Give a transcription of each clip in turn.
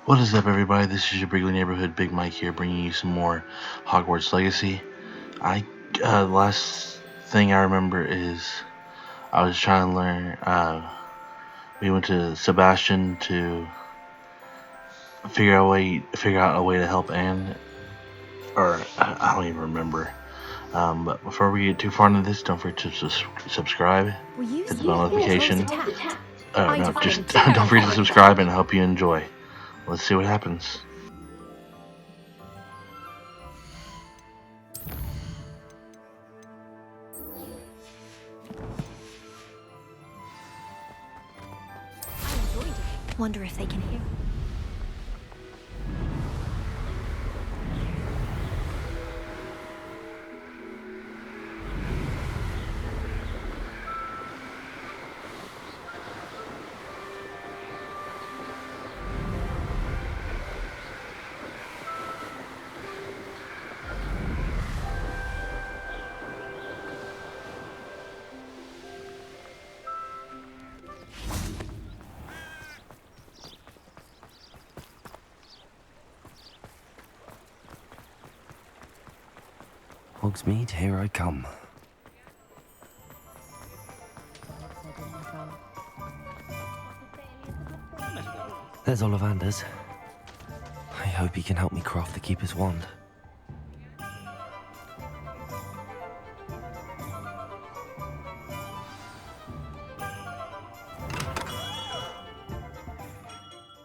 What is up, everybody? This is your Brigley Neighborhood Big Mike here, bringing you some more Hogwarts Legacy. The last thing I remember is I was trying to learn. We went to Sebastian to figure out a way to help Anne, or I don't even remember. But before we get too far into this, don't forget to subscribe, hit the bell notification. No, just don't forget to subscribe, and I hope you enjoy. Let's see what happens. Wonder if they can hear. Hogsmeade, here I come. There's Ollivander's. I hope he can help me craft the Keeper's Wand.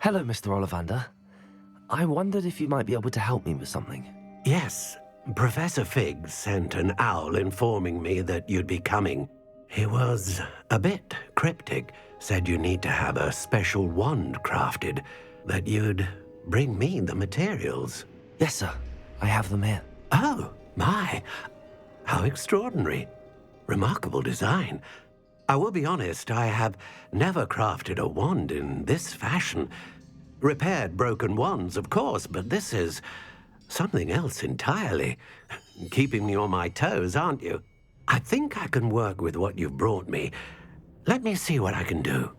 Hello, Mr. Ollivander. I wondered if you might be able to help me with something. Yes, Professor Fig sent an owl informing me that you'd be coming. He was a bit cryptic, said you need to have a special wand crafted, that you'd bring me the materials. Yes, sir. I have them here. Oh, my. How extraordinary. Remarkable design. I will be honest, I have never crafted a wand in this fashion. Repaired broken wands, of course, but this is something else entirely. Keeping me on my toes, aren't you? I think I can work with what you've brought me. Let me see what I can do.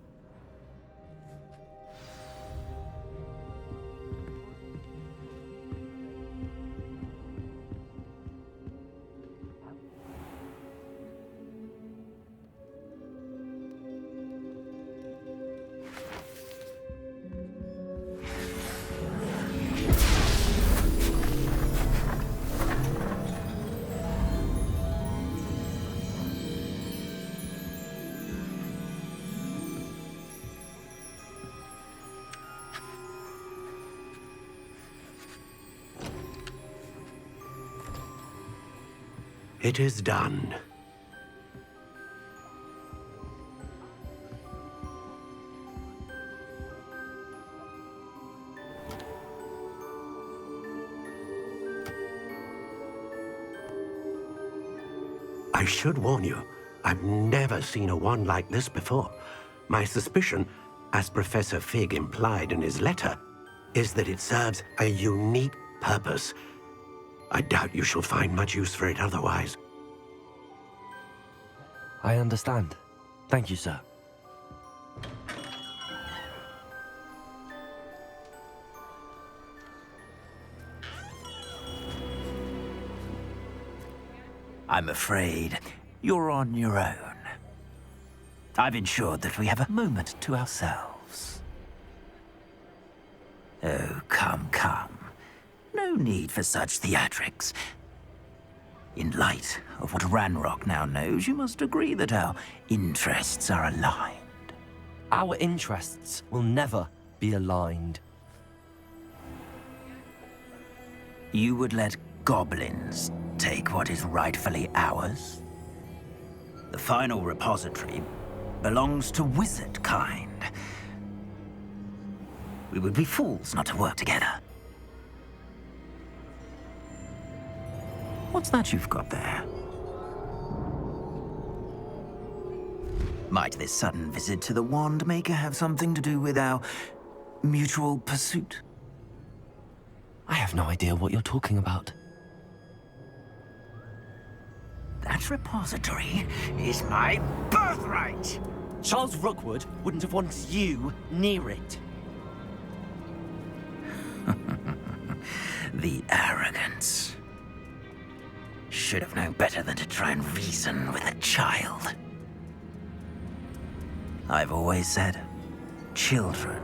It is done. I should warn you, I've never seen a wand like this before. My suspicion, as Professor Fig implied in his letter, is that it serves a unique purpose. I doubt you shall find much use for it otherwise. I understand. Thank you, sir. I'm afraid you're on your own. I've ensured that we have a moment to ourselves. Oh, come. No need for such theatrics. In light of what Ranrock now knows, you must agree that our interests are aligned. Our interests will never be aligned. You would let goblins take what is rightfully ours? The final repository belongs to wizard kind. We would be fools not to work together. What's that you've got there? Might this sudden visit to the Wand Maker have something to do with our mutual pursuit? I have no idea what you're talking about. That repository is my birthright! Charles Rookwood wouldn't have wanted you near it. The arrogance. Should have known better than to try and reason with a child. I've always said, children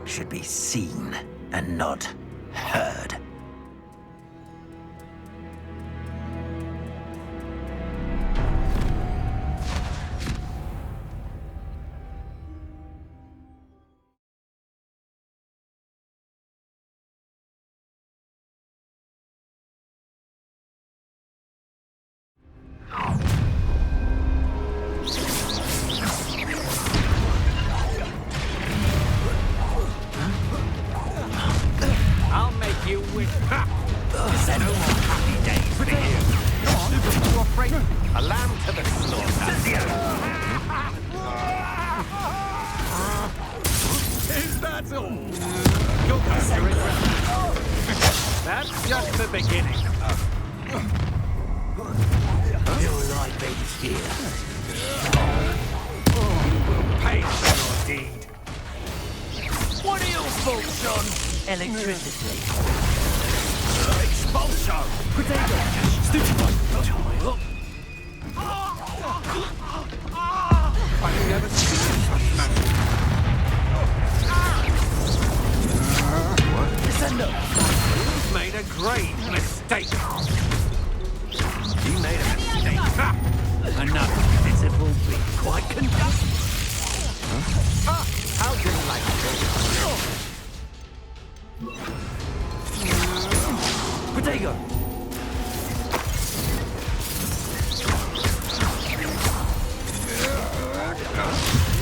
should be seen and not heard. I'll make you wish. Said no more happy days for you. Come on, you afraid? A lamb to the slaughter. Is that all? You're going to regret it. That's just the beginning. You're like these here. You will pay for your deed. What are your faults on electricity? Expulsion! Potato! Stupid! I've never seen such magic. You've made a grave mistake. You made a mistake. Another visible be quite conductive. How do you like it? Potato!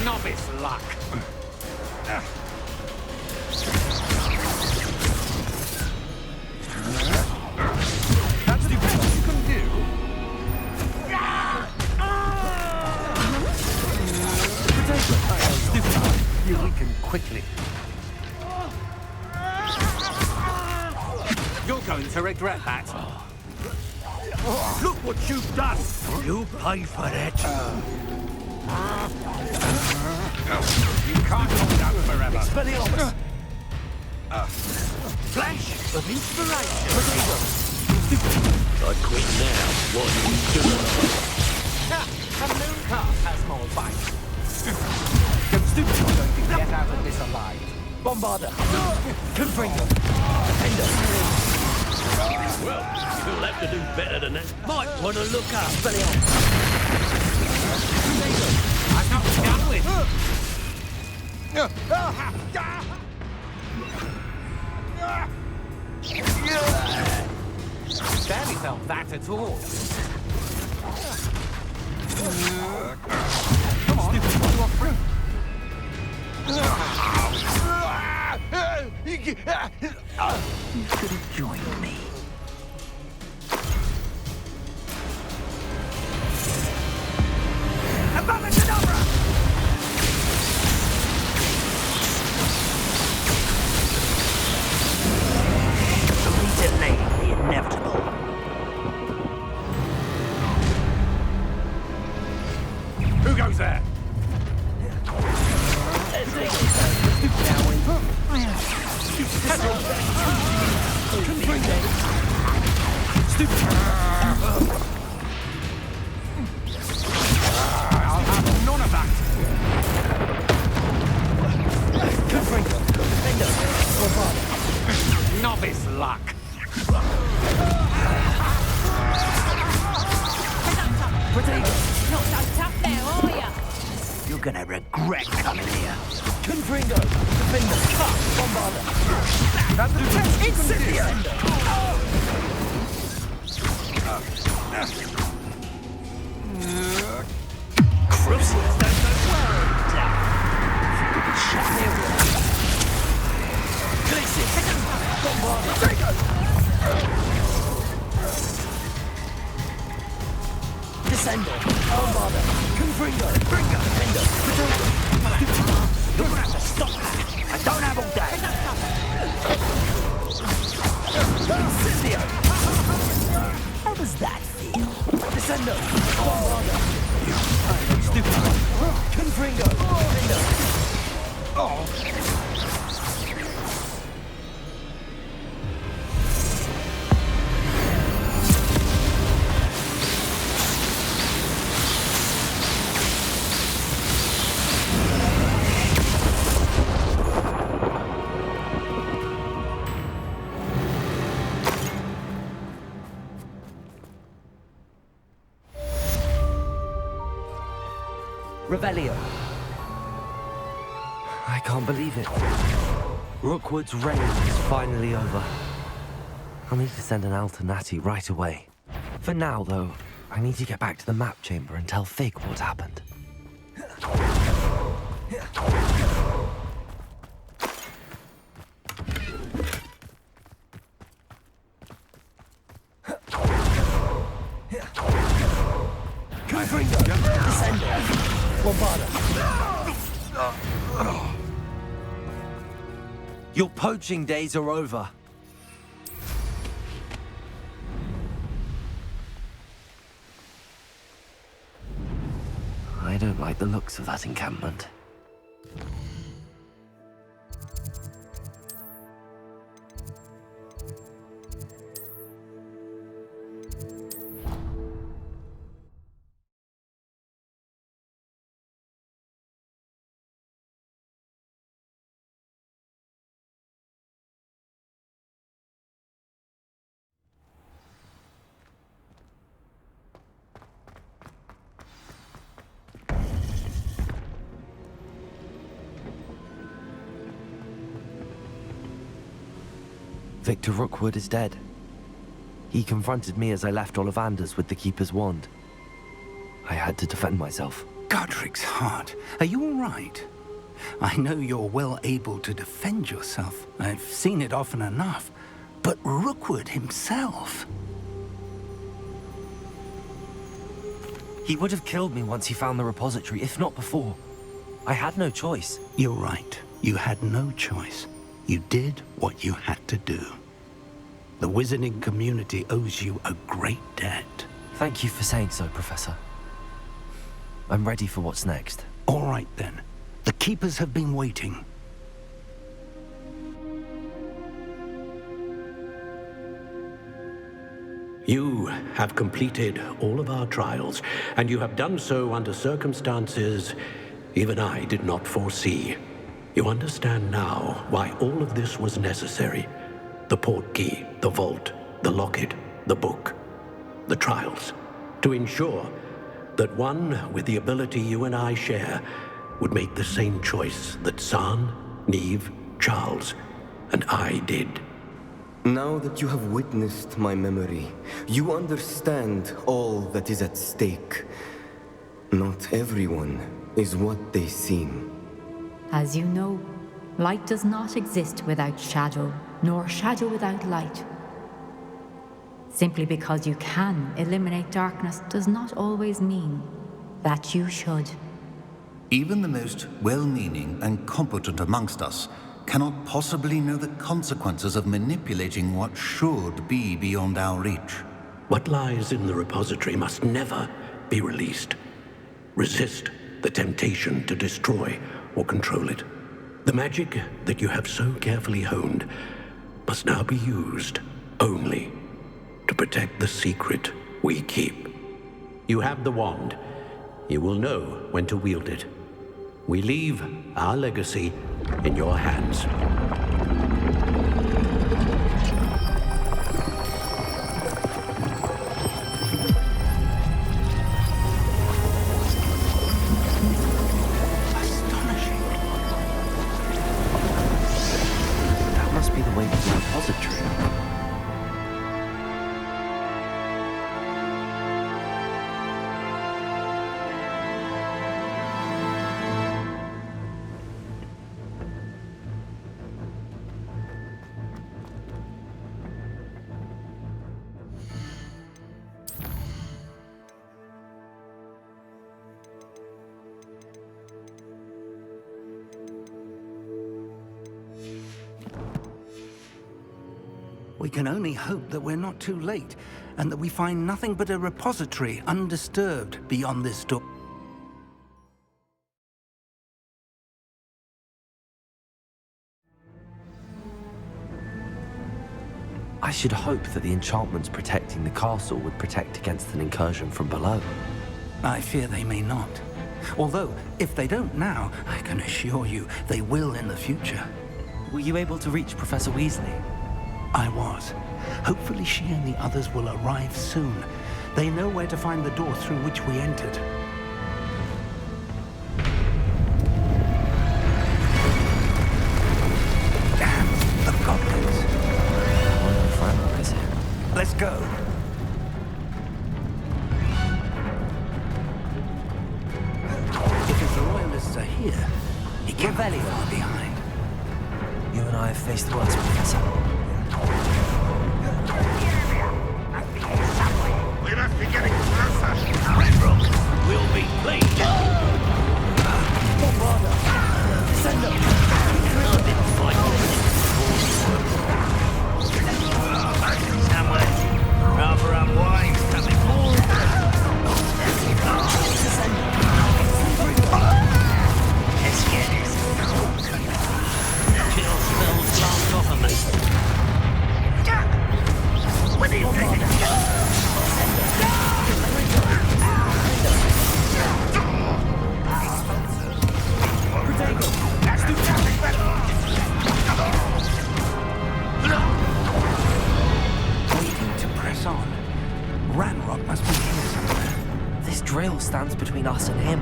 Novice luck. That's the best you can do. You weaken quickly. You're going to regret that. Look what you've done. You pay for it. You can't hold out forever. Expelliarmus. Flash of inspiration. I quit now. What are you doing? A moon calf has more bite. You're stupid not going to get out of this alive. Bombarder! Confringo! Defender! Well, you'll have to do better than that. Might want to look up. I'm not done with. Barely felt that at all. Come on, you are free. You should have joined me. We delayed the inevitable. Who goes there? I'll have none of that. Novice luck. Not so tough there, are ya? You're gonna regret coming here. Confringo! Defender! Bombarder! That's the best you can do. Crucibles don't go well. Descender! Bombarder! Confringo! Defender! Potato! You're gonna have to stop that. I don't have all day. Incendio! How does that feel? Descender! Bombarder! Stupid! Confringo! Defender! Revelio. I can't believe it. Rookwood's reign is finally over. I'll need to send an Alternati right away. For now, though, I need to get back to the map chamber and tell Fig what happened. Your poaching days are over. I don't like the looks of that encampment. Victor Rookwood is dead. He confronted me as I left Ollivander's with the Keeper's wand. I had to defend myself. Godric's heart, are you all right? I know you're well able to defend yourself. I've seen it often enough. But Rookwood himself... He would have killed me once he found the repository, if not before. I had no choice. You're right. You had no choice. You did what you had to do. The wizarding community owes you a great debt. Thank you for saying so, Professor. I'm ready for what's next. All right, then. The Keepers have been waiting. You have completed all of our trials, and you have done so under circumstances even I did not foresee. You understand now why all of this was necessary. The portkey, the vault, the locket, the book, the trials. To ensure that one with the ability you and I share would make the same choice that San, Neve, Charles, and I did. Now that you have witnessed my memory, you understand all that is at stake. Not everyone is what they seem. As you know, light does not exist without shadow, nor shadow without light. Simply because you can eliminate darkness does not always mean that you should. Even the most well-meaning and competent amongst us cannot possibly know the consequences of manipulating what should be beyond our reach. What lies in the repository must never be released. Resist the temptation to destroy or control it. The magic that you have so carefully honed must now be used only to protect the secret we keep. You have the wand. You will know when to wield it. We leave our legacy in your hands. That must be the way to the repository. We can only hope that we're not too late, and that we find nothing but a repository undisturbed beyond this door. I should hope that the enchantments protecting the castle would protect against an incursion from below. I fear they may not. Although, if they don't now, I can assure you they will in the future. Were you able to reach Professor Weasley? I was. Hopefully she and the others will arrive soon. They know where to find the door through which we entered. Let's go. If his loyalists are here, he can't be far behind. You and I have faced worse, Professor. We must be getting closer. Renbrook will be pleased. Bombarder! Send up! I've been fighting somewhere rather unwise coming forward. Let's get this. Kill spells blast off of me. What do you think? Waiting to press on. Ranrock must be here somewhere. This drill stands between us and him.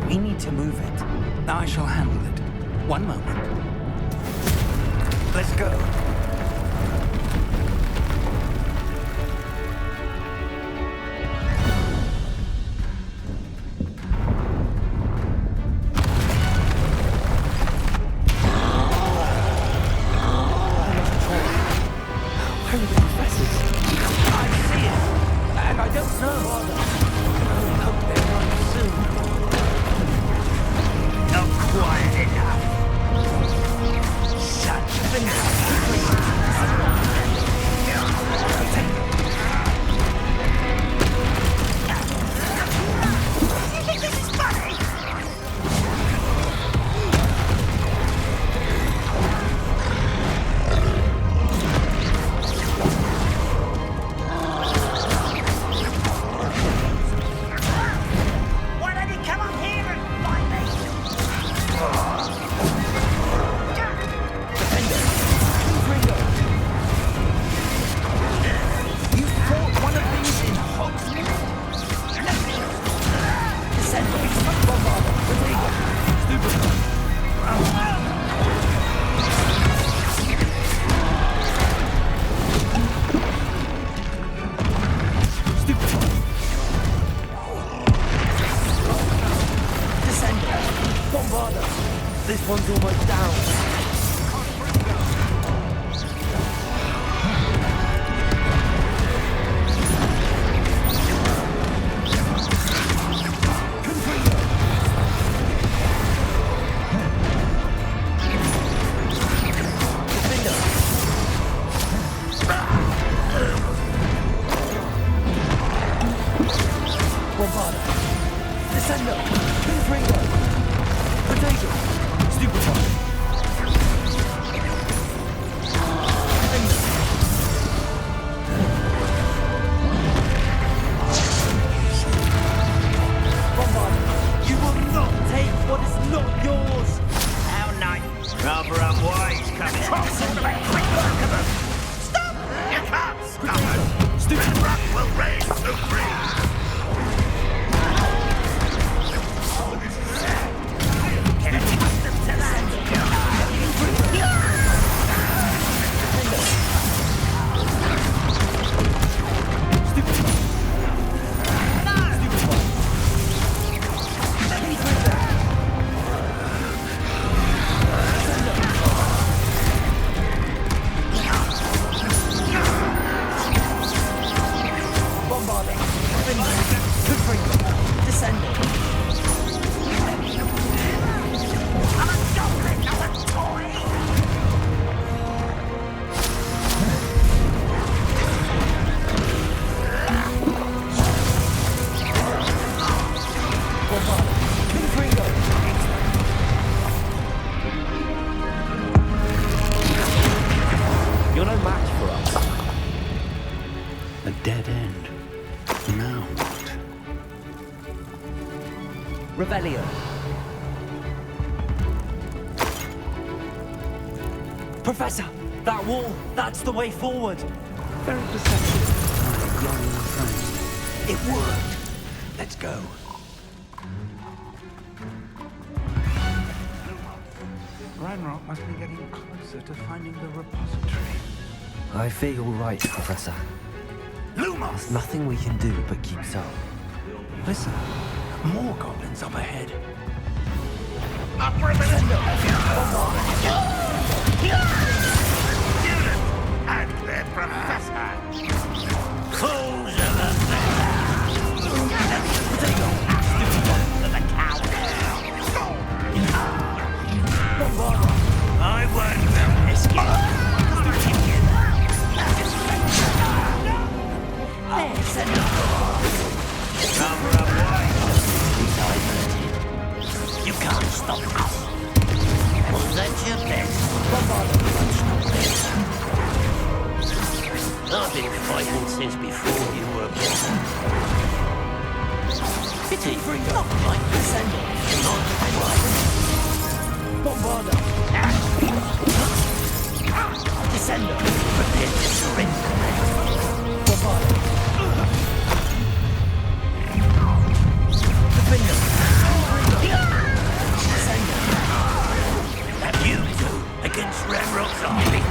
We need to move it. I shall handle it. One moment. Let's go. Where are the professors? I see it, and I don't know. I hope they're not soon. Not quiet enough. Such this is funny. Why don't you come up here and find me? You fought one of these in Hogsmeade? Send me Bombarder, Rodrigo. Stupid. Stupid. Descender. Bombarder. This one's almost down. Bombarder. Descender. Confringo. Potato. Stupefy. Bombarder. You will not take what is not yours. How nice. Rather unwise coming. Quick work of them. Stop! You can't stop us. Renbrook will reign supreme. Get accustomed to that. Bombarding. Confringo. Descender. I'm a goblin, not a toy. Bombarder. Confringo. You're no match for us. A dead end. Now what? Revelio. Professor, that wall, that's the way forward. Very perceptive, my young friend. It worked. Let's go. Ranrock must be getting closer to finding the repository. I fear you're right, Professor. There's nothing we can do but keep so. Listen, more goblins up ahead. Up for the student and their professor. Fools of the I want them escape. You can't stop us. Well, that's your best. I've been fighting since before you were born. Pity, not like Descender. Not like Bombarder. Descender, prepare to surrender. Bombarder. And you two against Ramrock's army.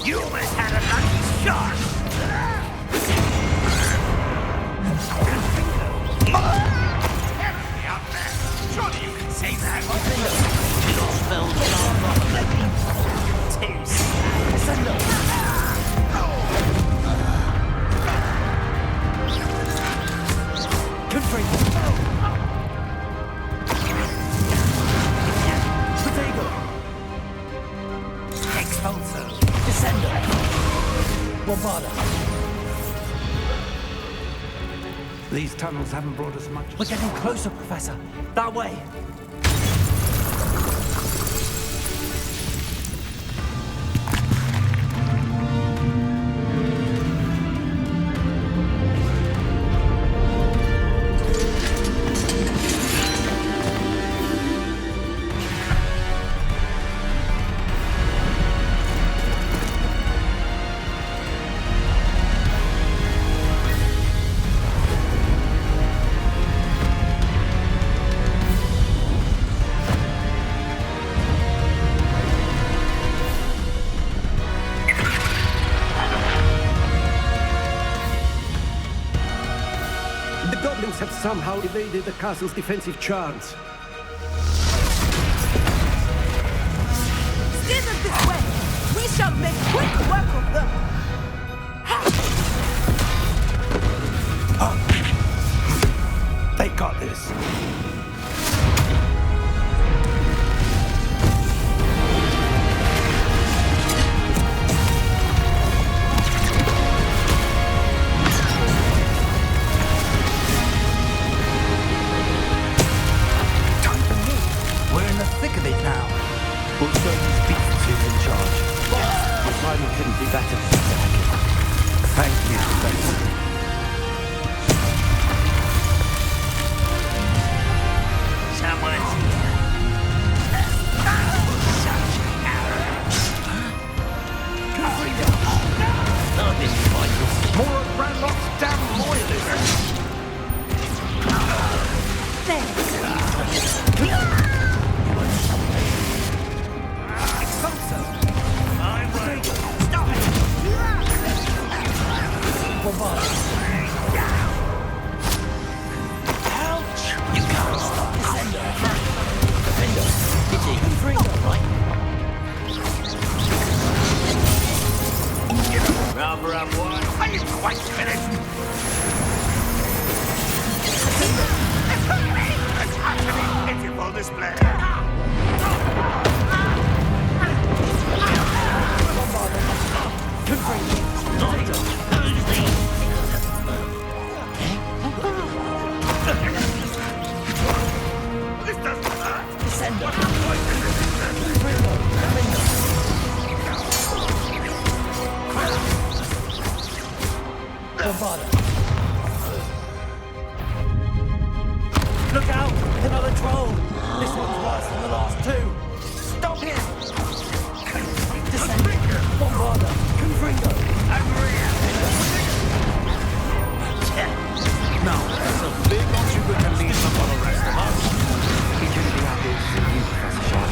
You almost had a lucky shot. Terribly up there. Surely you can say that. Your spells are not These tunnels haven't brought us much. We're getting closer, Professor. That way. Have somehow evaded the castle's defensive charms. Steer them this way! We shall make quick work of them! They got this. Look out! Another troll! This one's worse than the last two! Stop him! Descend! Bombarder! Confringo! Now, that's a big contributor can leave some for the rest of us. He couldn't be happier to see you, Professor Sharp.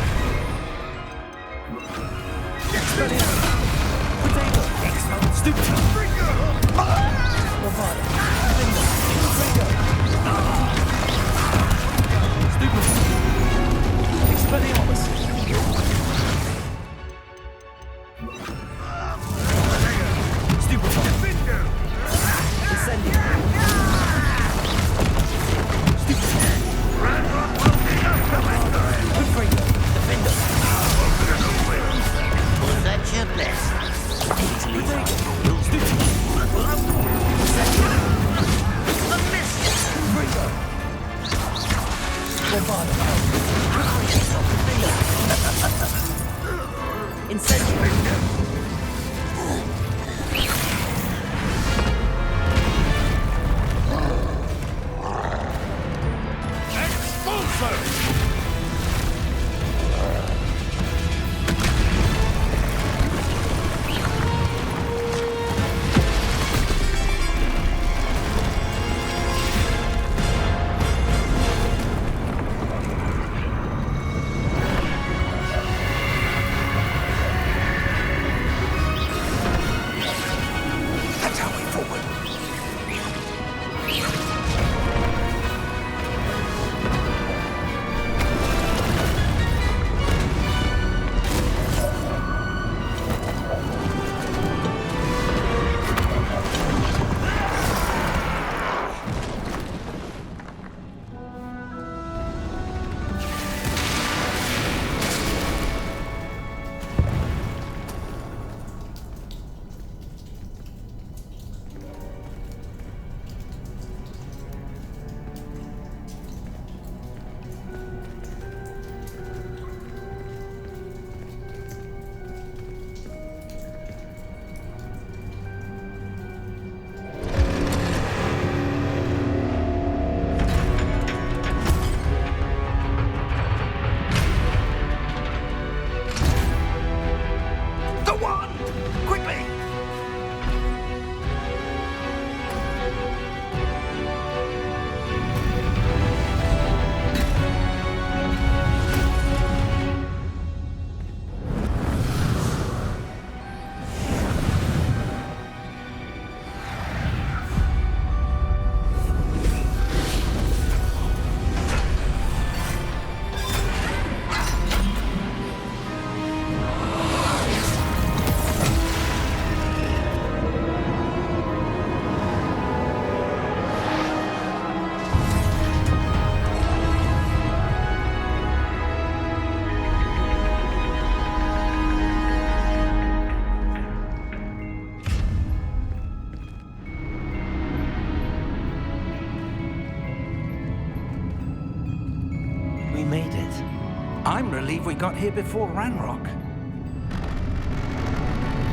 I'm relieved we got here before Ranrock.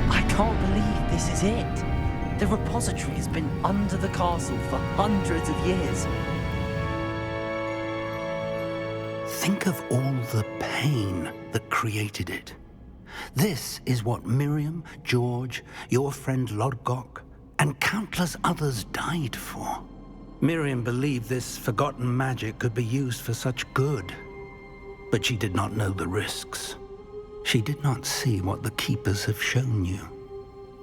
I can't believe this is it. The repository has been under the castle for hundreds of years. Think of all the pain that created it. This is what Miriam, George, your friend Lodgok, and countless others died for. Miriam believed this forgotten magic could be used for such good. But she did not know the risks. She did not see what the Keepers have shown you.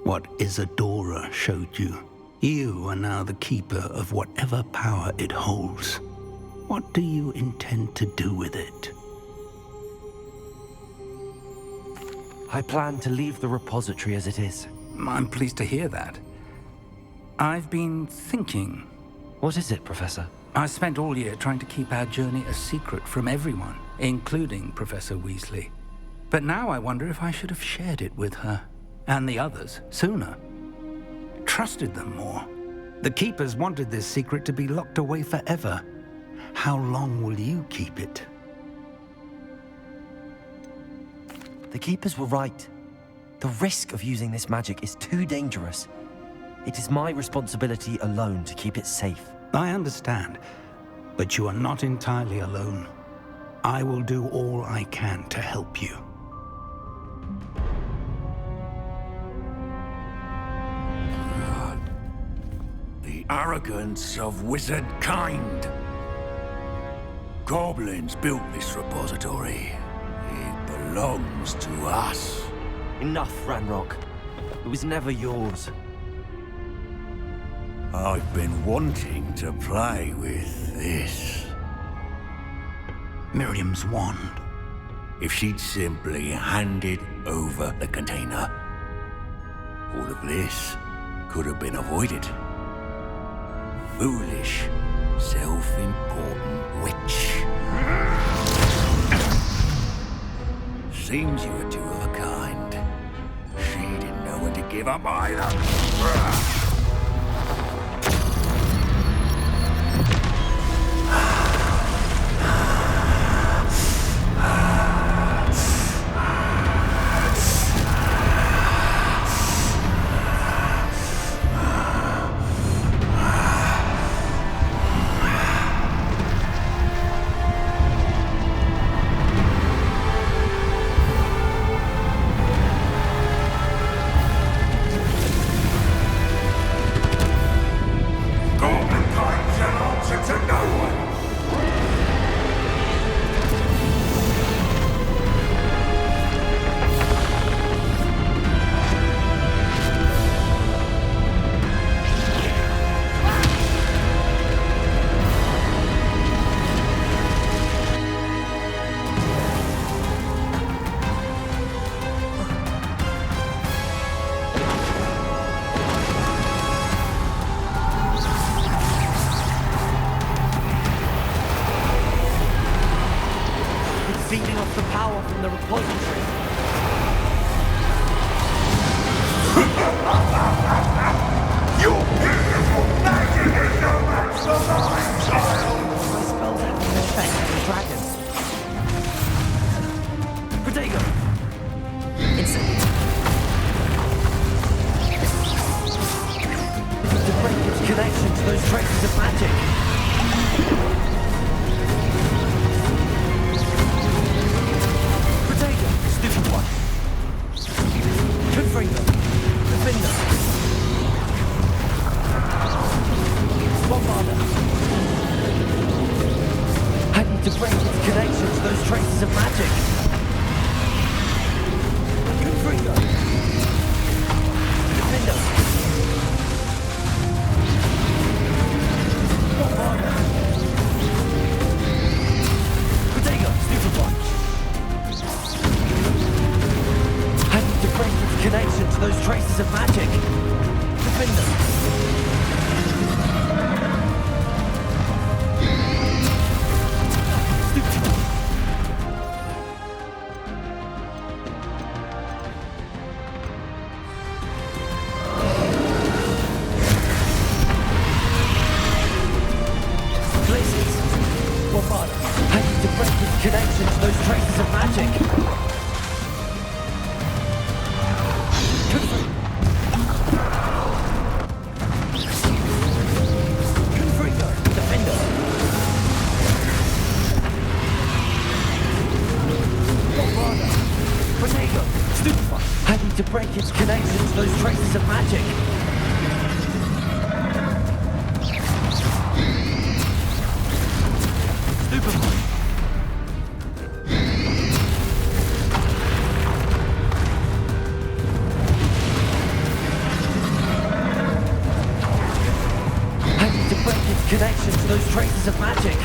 What Isadora showed you. You are now the Keeper of whatever power it holds. What do you intend to do with it? I plan to leave the repository as it is. I'm pleased to hear that. I've been thinking. What is it, Professor? I spent all year trying to keep our journey a secret from everyone, including Professor Weasley. But now I wonder if I should have shared it with her, and the others, sooner. Trusted them more. The Keepers wanted this secret to be locked away forever. How long will you keep it? The Keepers were right. The risk of using this magic is too dangerous. It is my responsibility alone to keep it safe. I understand, but you are not entirely alone. I will do all I can to help you. The arrogance of wizard kind. Goblins built this repository. It belongs to us. Enough, Ranrock. It was never yours. I've been wanting to play with this. Miriam's wand. If she'd simply handed over the container, all of this could have been avoided. Foolish, self-important witch. Seems you were two of a kind. She didn't know when to give up either. Feeding off the power from the repository. Your beautiful magic is no match for mine, child! My spells have an effect on the dragon. Protego! Instant. To break its connection to those traces of magic. Stupid one. Confringo. Defender. Bombarder. I need to break its connection to those traces of magic. Confringo. Defender. Bombarder. Protego. Stupid one. To break its connection to those traces of magic. Defender. Stupid. Places. Bombarder. I need to break its connection to those traces of magic. To break its connection to those traces of magic. Stupid. I need to break its connection to those traces of magic.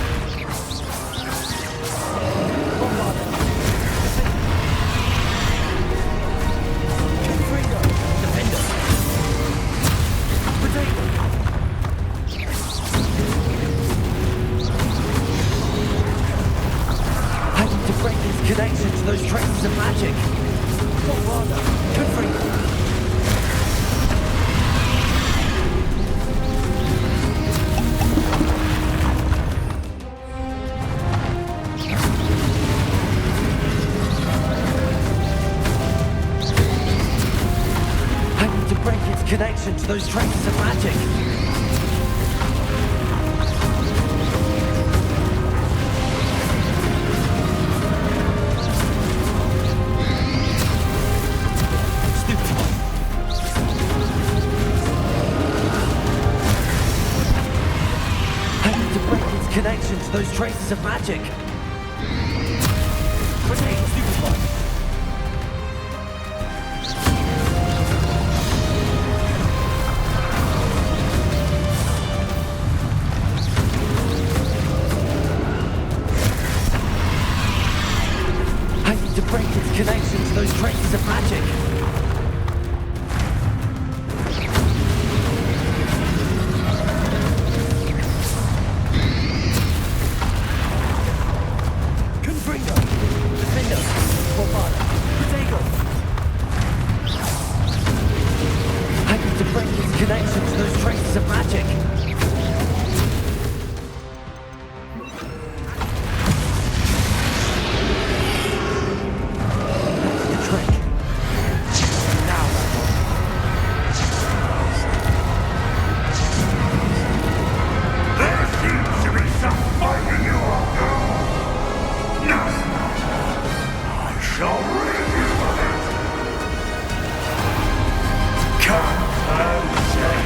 Connection to those traces of magic. I need to break its connection to those traces of magic. Connection to those traces of magic. Stupid one. magic. Confringo. Defendo. Bombada. Protego. I need to break its connection to those traces of magic. The trick. Now, There seems to be some fighting you all now. Nothing matter. I shall rid you of it. Come and say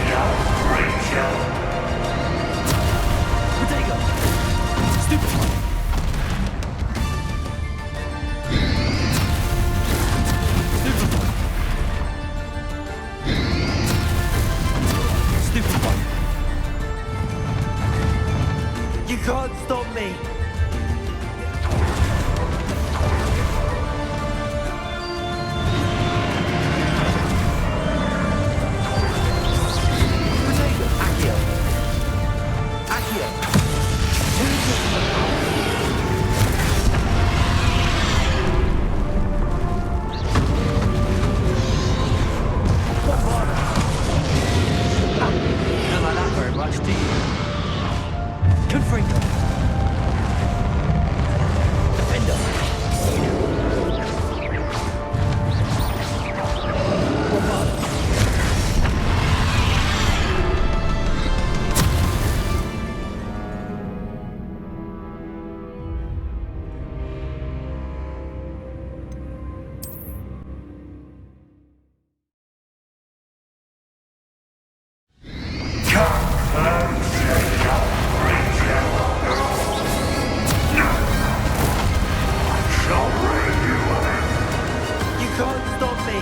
Rachel. Protego. Stupefy. Stupefy. Stupefy. You can't stop me. Protego. Accio. Accio. Don't like that very much, do you? Confringo. Defender. Bombada. You can't stop me.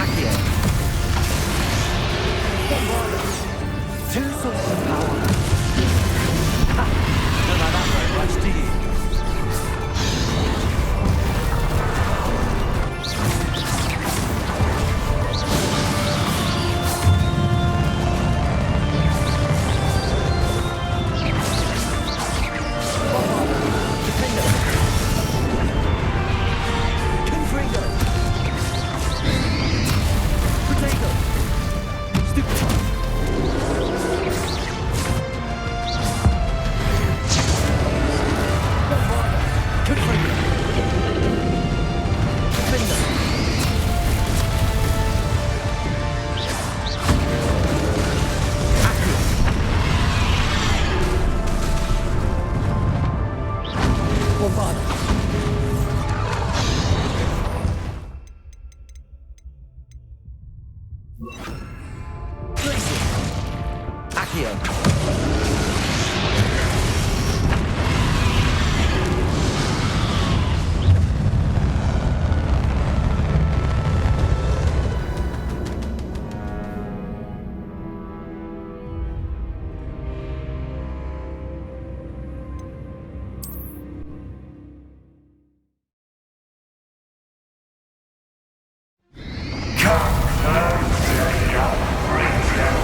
Accio. Bombada. Two sources of power. Ha! Don't like that very much, do you? Defender. Confringo. Protego. Stupefy. Bombada. Confringo. Defender. Accio. Bombada. Glacier. Accio. Come and say Rachel.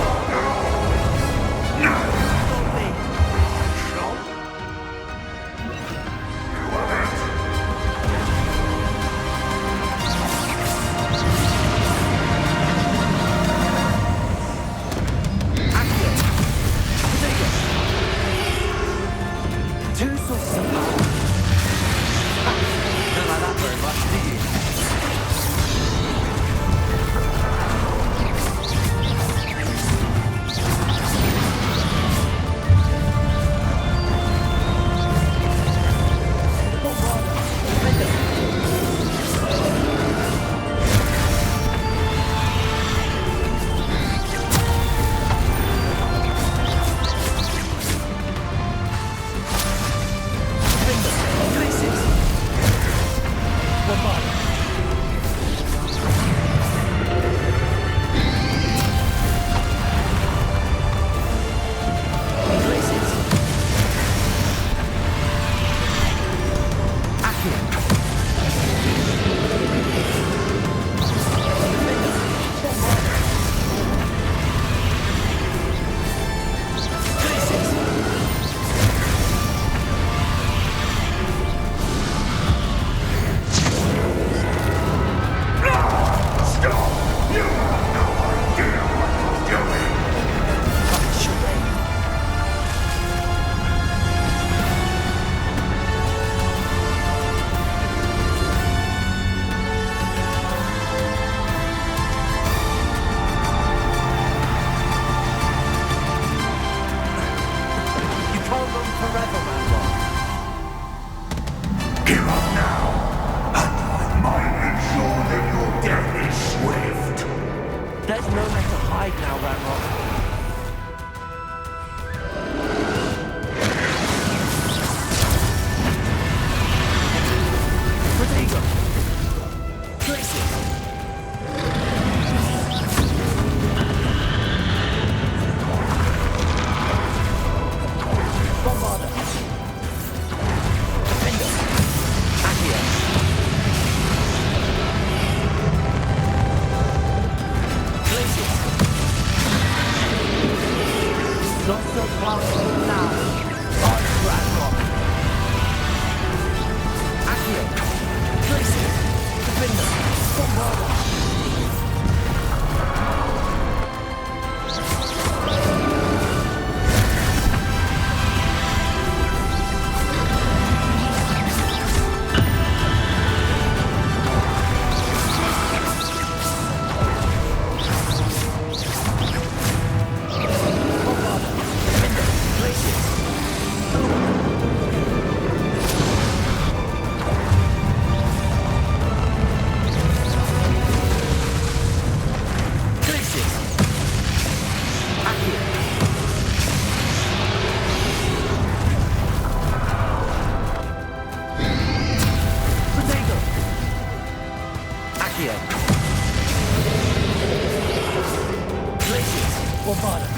go plowing through now. On Ranrock. Accio. Places. Defender. Bombarder.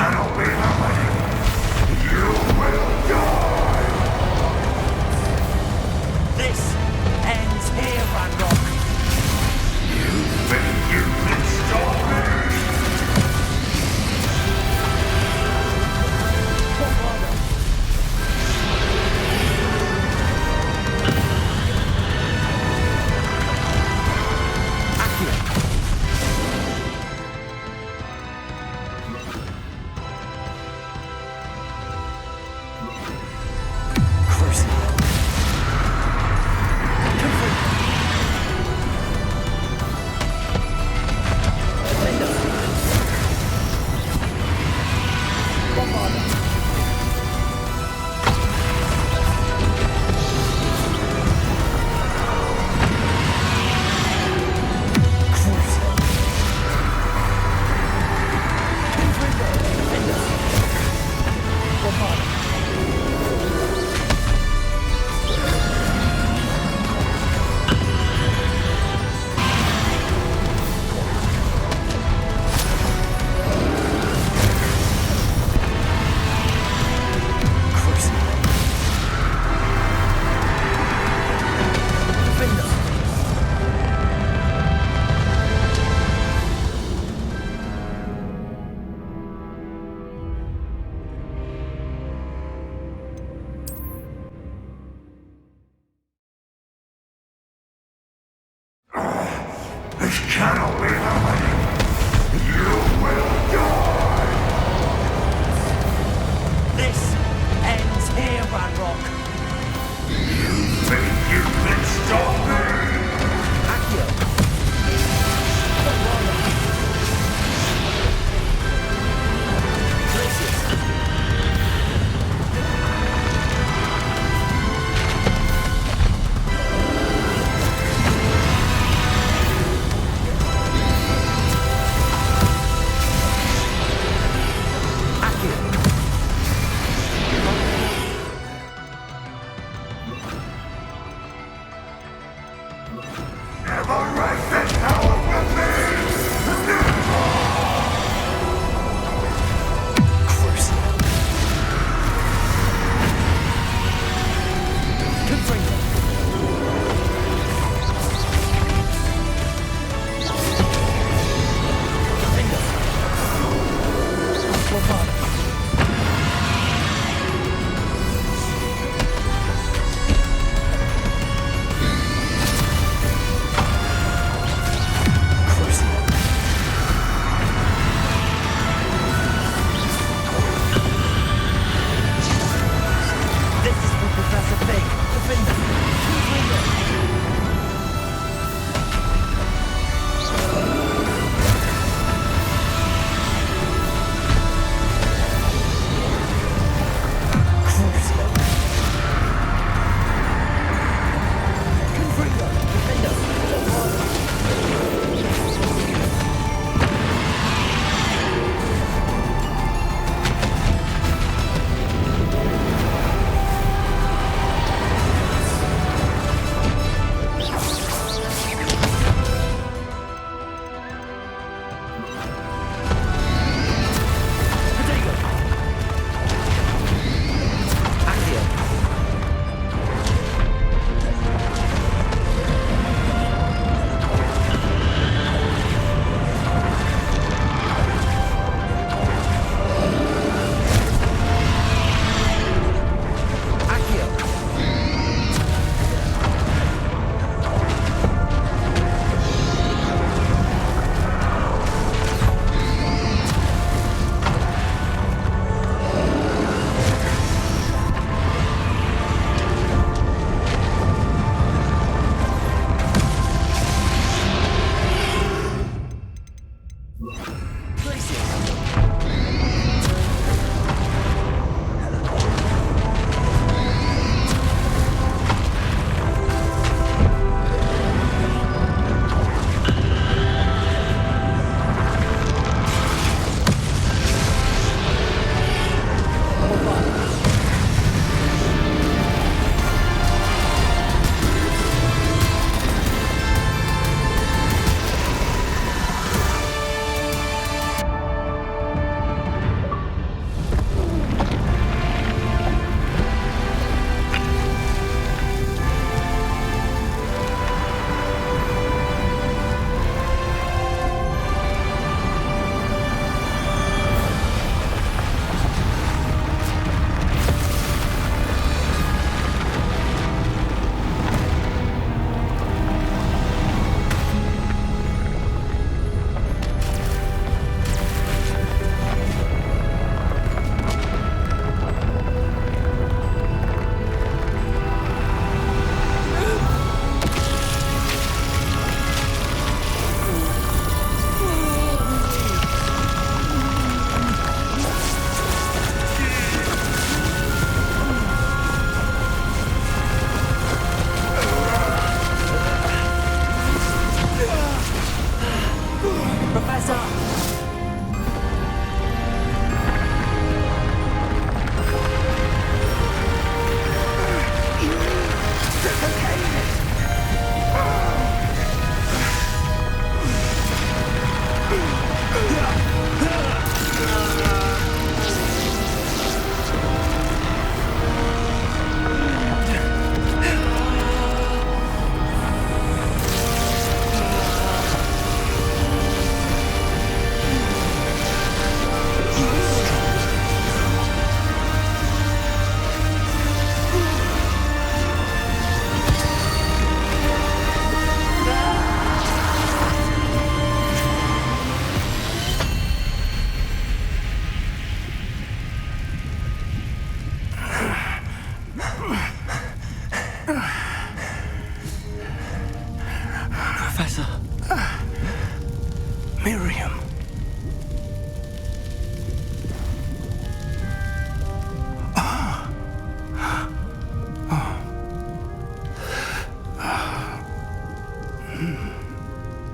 cannot be the way. You will die! This ends here, Ranrock. You think you can stop me?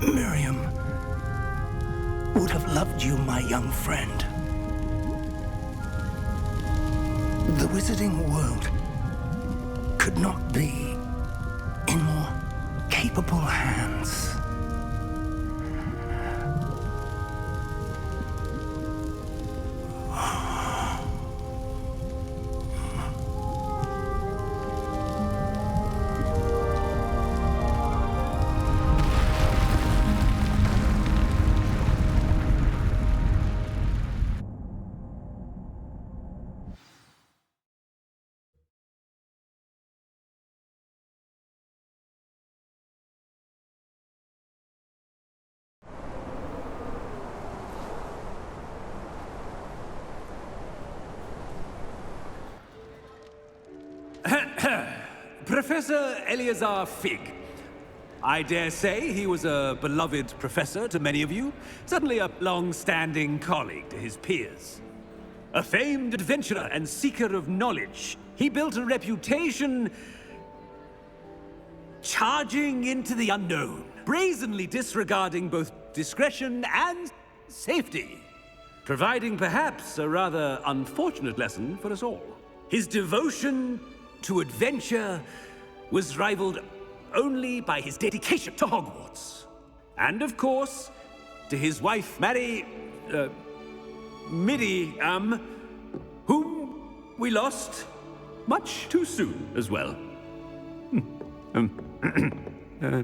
Miriam would have loved you, my young friend. The wizarding world could not be in more capable hands. Professor Eleazar Fig. I dare say he was a beloved professor to many of you, certainly a long-standing colleague to his peers. A famed adventurer and seeker of knowledge, he built a reputation charging into the unknown, brazenly disregarding both discretion and safety, providing perhaps a rather unfortunate lesson for us all. His devotion to adventure was rivaled only by his dedication to Hogwarts. And of course, to his wife, Miriam, whom we lost much too soon as well. Yeah.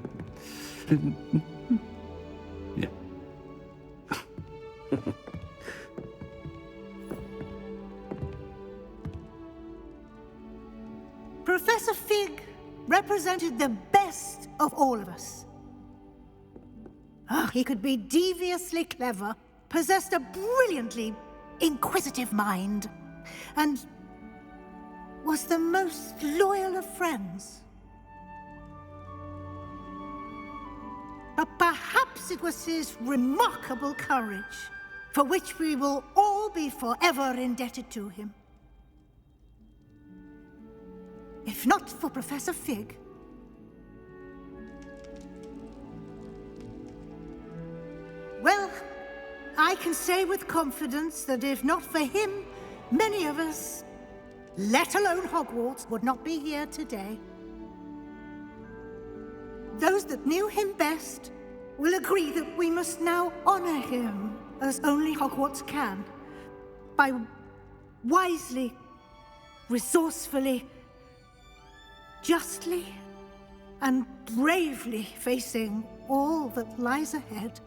Professor Fig represented the best of all of us. He could be deviously clever, possessed a brilliantly inquisitive mind, and was the most loyal of friends. But perhaps it was his remarkable courage, for which we will all be forever indebted to him. If not for Professor Fig, well, I can say with confidence that if not for him, many of us, let alone Hogwarts, would not be here today. Those that knew him best will agree that we must now honor him as only Hogwarts can, by wisely, resourcefully, justly and bravely facing all that lies ahead.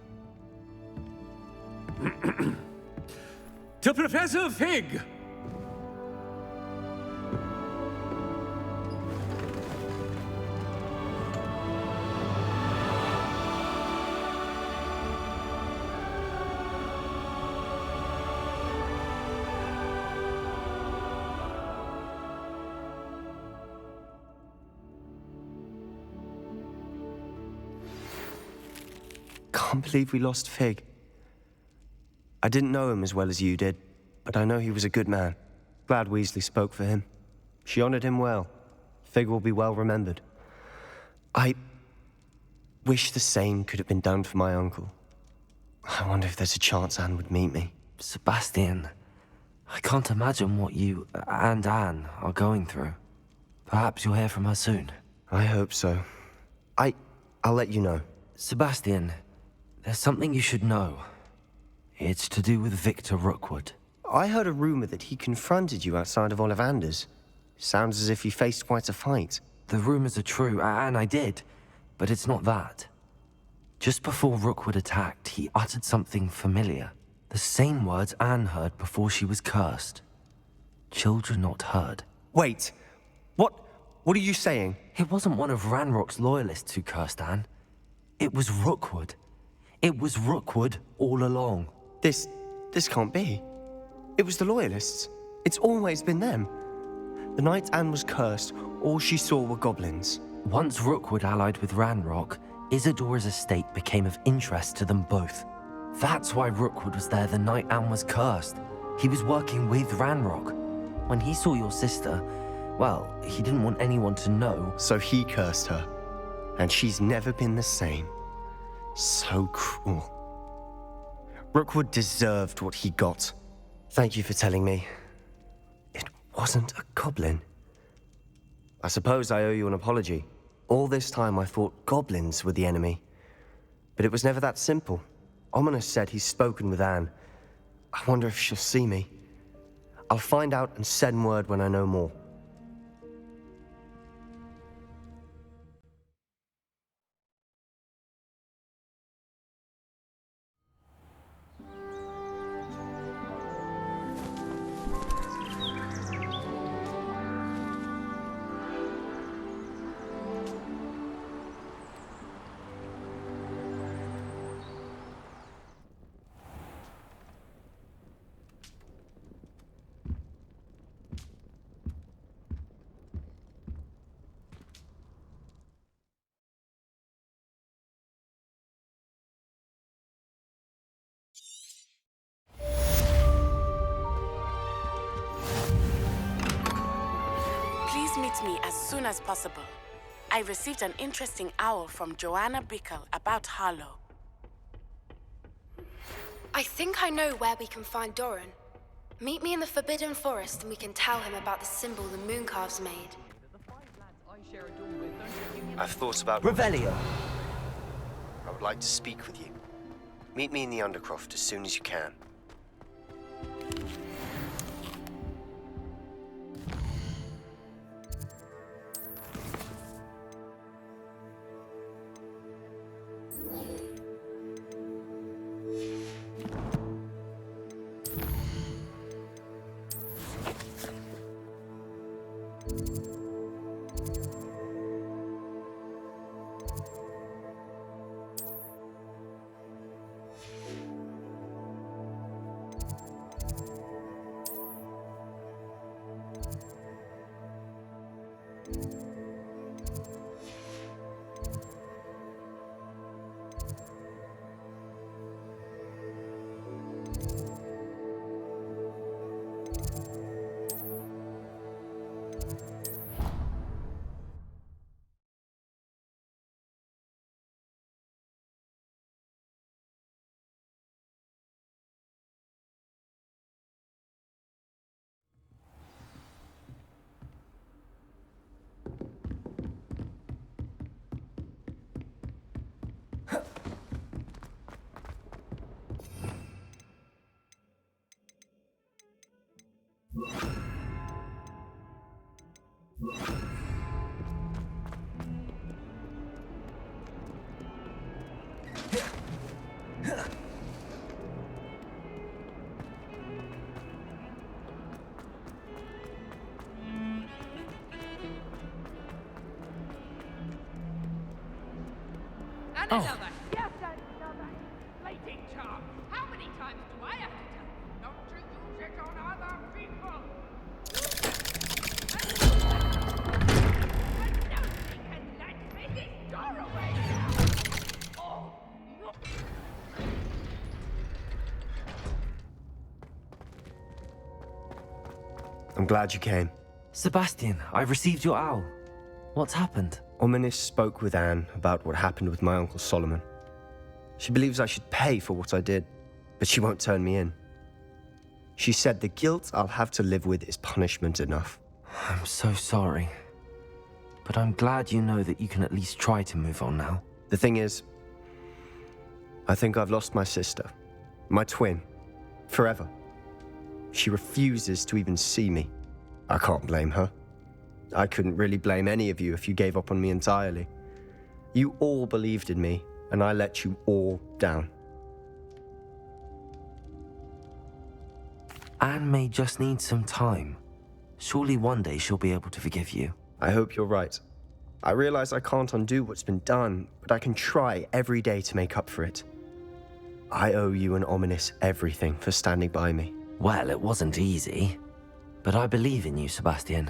To Professor Fig! Can't believe we lost Fig. I didn't know him as well as you did, but I know he was a good man. Glad Weasley spoke for him. She honored him well. Fig will be well remembered. I wish the same could have been done for my uncle. I wonder if there's a chance Anne would meet me. Sebastian, I can't imagine what you and Anne are going through. Perhaps you'll hear from her soon. I hope so. I'll let you know. Sebastian, there's something you should know. It's to do with Victor Rookwood. I heard a rumor that he confronted you outside of Ollivander's. Sounds as if he faced quite a fight. The rumors are true, and I did, but it's not that. Just before Rookwood attacked, he uttered something familiar. The same words Anne heard before she was cursed. Children not heard. Wait, what are you saying? It wasn't one of Ranrock's loyalists who cursed Anne. It was Rookwood. It was Rookwood all along. This can't be. It was the Loyalists. It's always been them. The night Anne was cursed, all she saw were goblins. Once Rookwood allied with Ranrock, Isadora's estate became of interest to them both. That's why Rookwood was there the night Anne was cursed. He was working with Ranrock. When he saw your sister, well, he didn't want anyone to know. So he cursed her. and she's never been the same. So cruel. Rookwood deserved what he got. Thank you for telling me. It wasn't a goblin. I suppose I owe you an apology. All this time I thought goblins were the enemy. But it was never that simple. Ominous said he's spoken with Anne. I wonder if she'll see me. I'll find out and send word when I know more. Please meet me as soon as possible. I received an interesting owl from Joanna Bickle about Harlow. I think I know where we can find Doran. Meet me in the Forbidden Forest and we can tell him about the symbol the Mooncalves made. I've thought about Revelio. I would like to speak with you. Meet me in the Undercroft as soon as you can. Another. Yes, another. Plating charm. How many times do I have to tell you not to use it on other people? And nobody can let me this door away now. Oh, no. I'm glad you came. Sebastian, I received your owl. What's happened? Ominis spoke with Anne about what happened with my Uncle Solomon. She believes I should pay for what I did, but she won't turn me in. She said the guilt I'll have to live with is punishment enough. I'm so sorry. But I'm glad you know that you can at least try to move on now. The thing is, I think I've lost my sister, my twin, forever. She refuses to even see me. I can't blame her. I couldn't really blame any of you if you gave up on me entirely. You all believed in me, and I let you all down. Anne may just need some time. Surely one day she'll be able to forgive you. I hope you're right. I realize I can't undo what's been done, but I can try every day to make up for it. I owe you and Ominis everything for standing by me. Well, it wasn't easy. But I believe in you, Sebastian.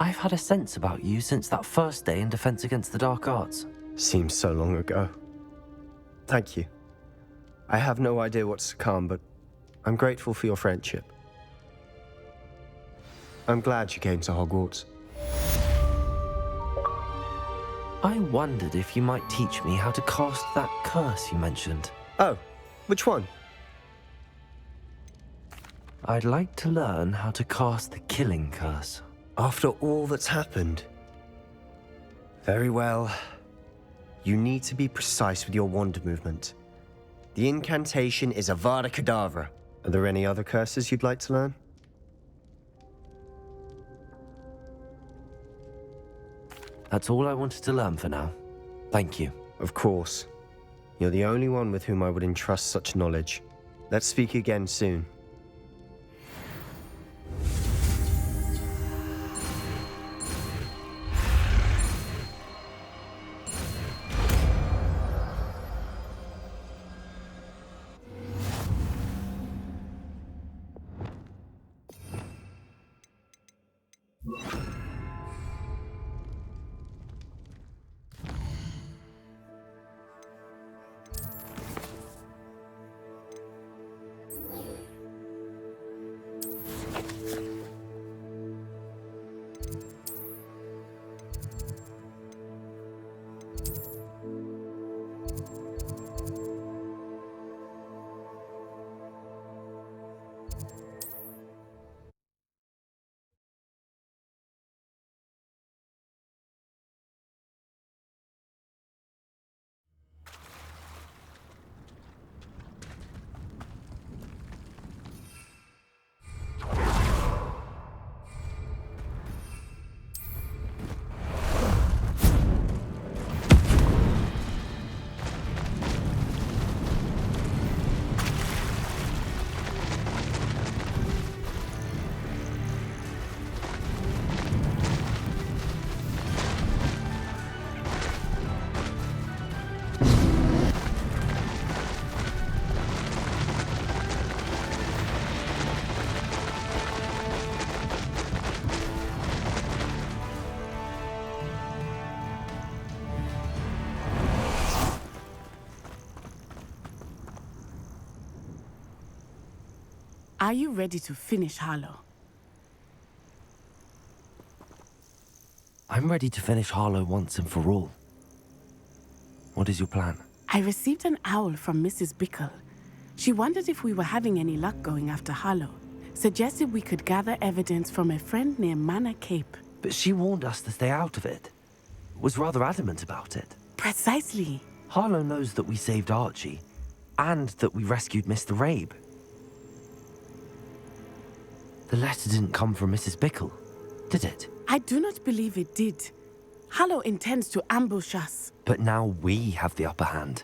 I've had a sense about you since that first day in Defense Against the Dark Arts. Seems so long ago. Thank you. I have no idea what's to come, but I'm grateful for your friendship. I'm glad you came to Hogwarts. I wondered if you might teach me how to cast that curse you mentioned. Oh, which one? I'd like to learn how to cast the killing curse. After all that's happened? Very well. You need to be precise with your wand movement. The incantation is Avada Kedavra. Are there any other curses you'd like to learn? That's all I wanted to learn for now. Thank you. Of course. You're the only one with whom I would entrust such knowledge. Let's speak again soon. Are you ready to finish Harlow? I'm ready to finish Harlow once and for all. What is your plan? I received an owl from Mrs. Bickle. She wondered if we were having any luck going after Harlow. Suggested we could gather evidence from a friend near Manor Cape. But she warned us to stay out of it. Was rather adamant about it. Precisely. Harlow knows that we saved Archie, and that we rescued Mr. Rabe. The letter didn't come from Mrs. Bickle, did it? I do not believe it did. Harlow intends to ambush us. But now we have the upper hand.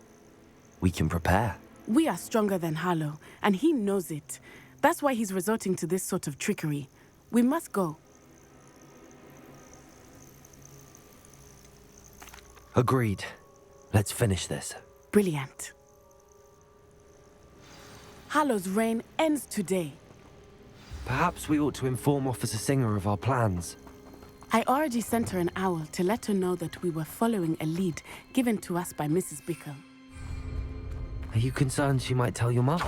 We can prepare. We are stronger than Harlow, and he knows it. That's why he's resorting to this sort of trickery. We must go. Agreed. Let's finish this. Brilliant. Harlow's reign ends today. Perhaps we ought to inform Officer Singer of our plans. I already sent her an owl to let her know that we were following a lead given to us by Mrs. Bickle. Are you concerned she might tell your mother?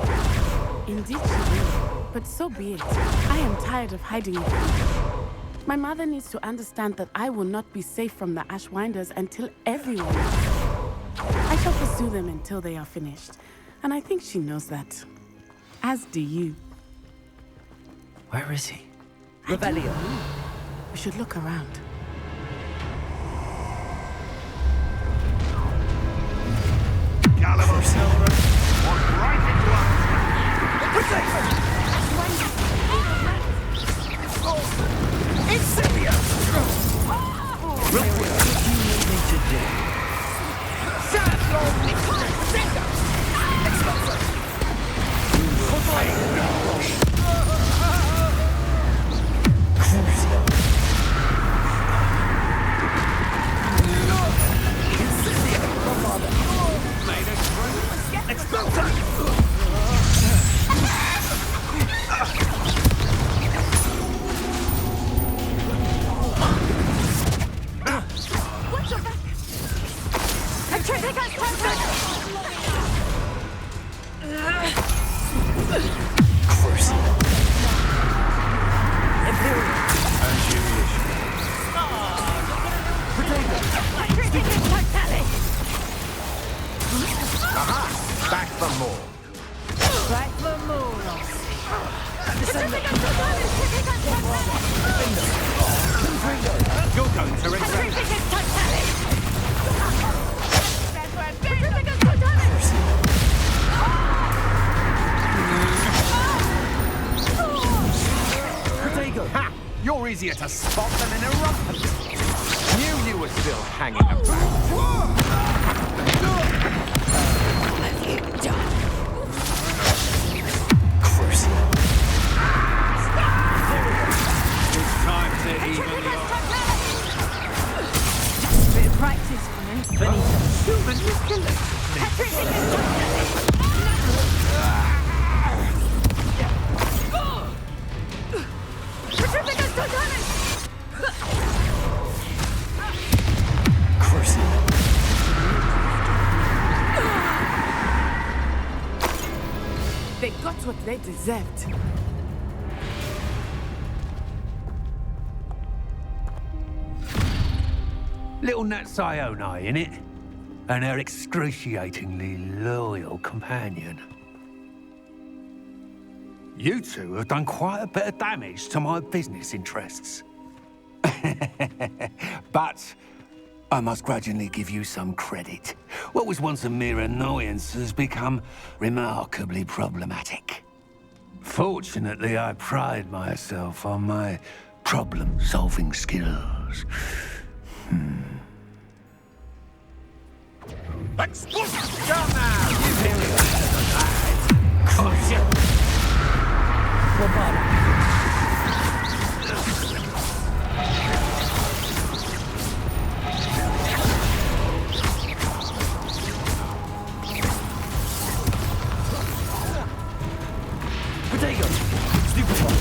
Indeed she will, but so be it. I am tired of hiding it. My mother needs to understand that I will not be safe from the Ashwinders until everyone is. I shall pursue them until they are finished, and I think she knows that. As do you. Where is he? Rebellion. We should look around. Gallivant Silver, walk right into us. Incendia! Rookwood, what do you need me to do? Serve your victory! Sender! Expulsor! Watch your back! I'm trying to take us As you wish. Potato! to spot them in a rumpus. Knew you were still hanging about. What have you done? It's time to even the odds. Just a bit of practice, man. Benito. Human killer. They got what they deserved. Little Nat Sioni, innit? And her excruciatingly loyal companion. You two have done quite a bit of damage to my business interests. But I must grudgingly give you some credit. What was once a mere annoyance has become remarkably problematic. Fortunately, I pride myself on my problem-solving skills. Explosive! Down now! Potato! Stupid one!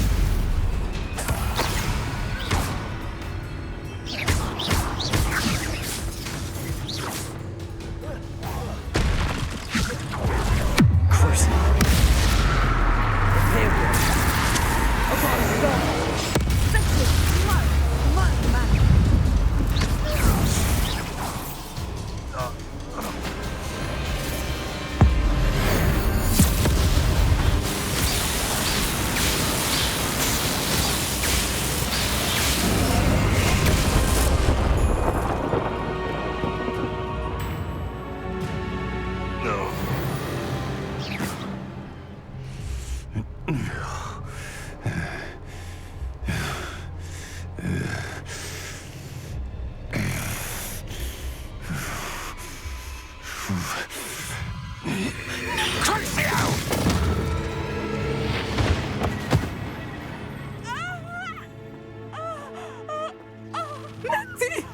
Natty!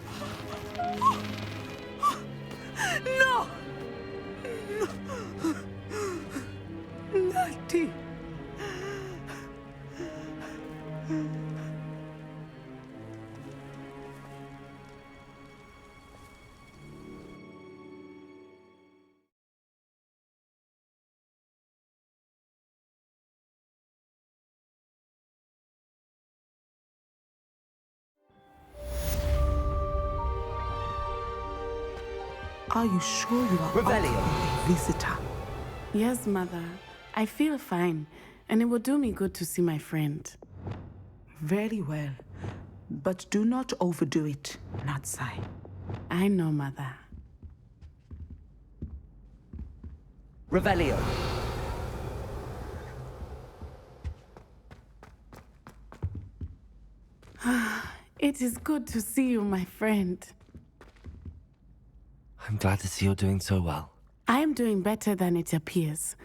No! Natty! Are you sure you are a visitor? Yes, Mother. I feel fine, and it will do me good to see my friend. Very well. But do not overdo it, Natsai. I know, Mother. Revelio. It is good to see you, my friend. I'm glad to see you're doing so well. I am doing better than it appears.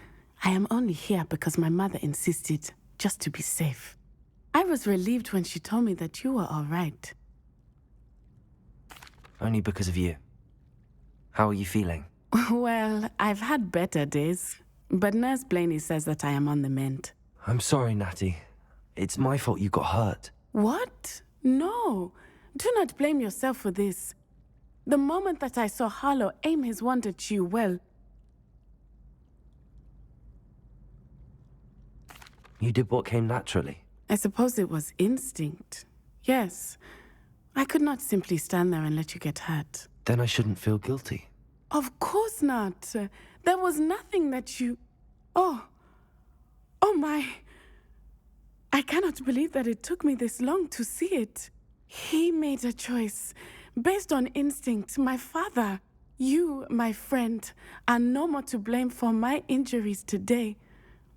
I am only here because my mother insisted, just to be safe. I was relieved when she told me that you were all right. Only because of you. How are you feeling? Well, I've had better days, but Nurse Blaney says that I am on the mend. I'm sorry, Natty. It's my fault you got hurt. What? No. Do not blame yourself for this. The moment that I saw Harlow aim his wand at you, well... You did what came naturally. I suppose it was instinct. Yes. I could not simply stand there and let you get hurt. Then I shouldn't feel guilty. Of course not. There was nothing that you... Oh. Oh my... I cannot believe that it took me this long to see it. He made a choice. Based on instinct, my father, you, my friend, are no more to blame for my injuries today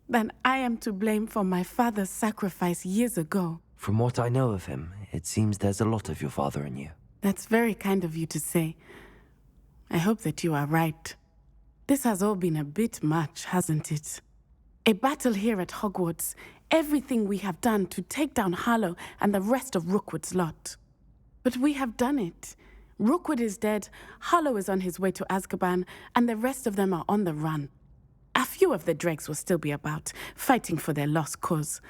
than I am to blame for my father's sacrifice years ago. From what I know of him, it seems there's a lot of your father in you. That's very kind of you to say. I hope that you are right. This has all been a bit much, hasn't it? A battle here at Hogwarts, everything we have done to take down Harlow and the rest of Rookwood's lot. But we have done it. Rookwood is dead, Harlow is on his way to Azkaban, and the rest of them are on the run. A few of the dregs will still be about, fighting for their lost cause.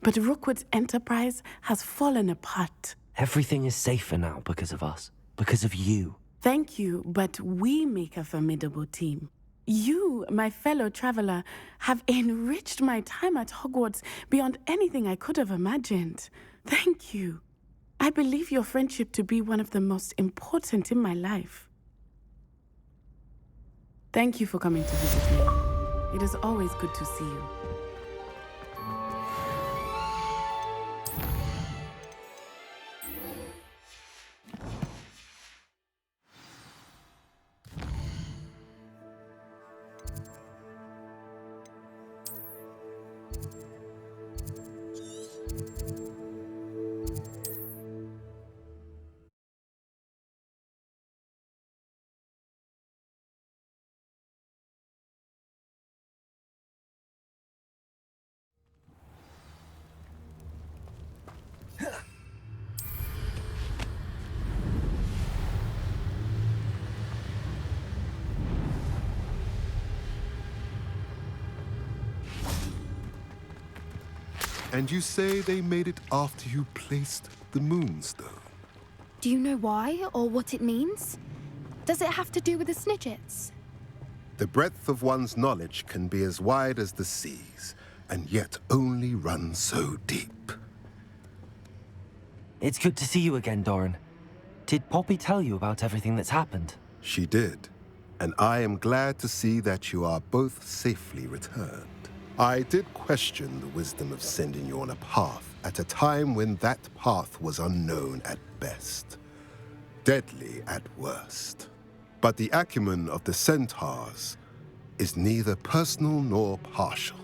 But Rookwood's enterprise has fallen apart. Everything is safer now because of us, because of you. Thank you, but we make a formidable team. You, my fellow traveler, have enriched my time at Hogwarts beyond anything I could have imagined. Thank you. I believe your friendship to be one of the most important in my life. Thank you for coming to visit me. It is always good to see you. And you say they made it after you placed the Moonstone? Do you know why or what it means? Does it have to do with the Snidgets? The breadth of one's knowledge can be as wide as the seas, and yet only run so deep. It's good to see you again, Doran. Did Poppy tell you about everything that's happened? She did, and I am glad to see that you are both safely returned. I did question the wisdom of sending you on a path at a time when that path was unknown at best, deadly at worst. But the acumen of the centaurs is neither personal nor partial.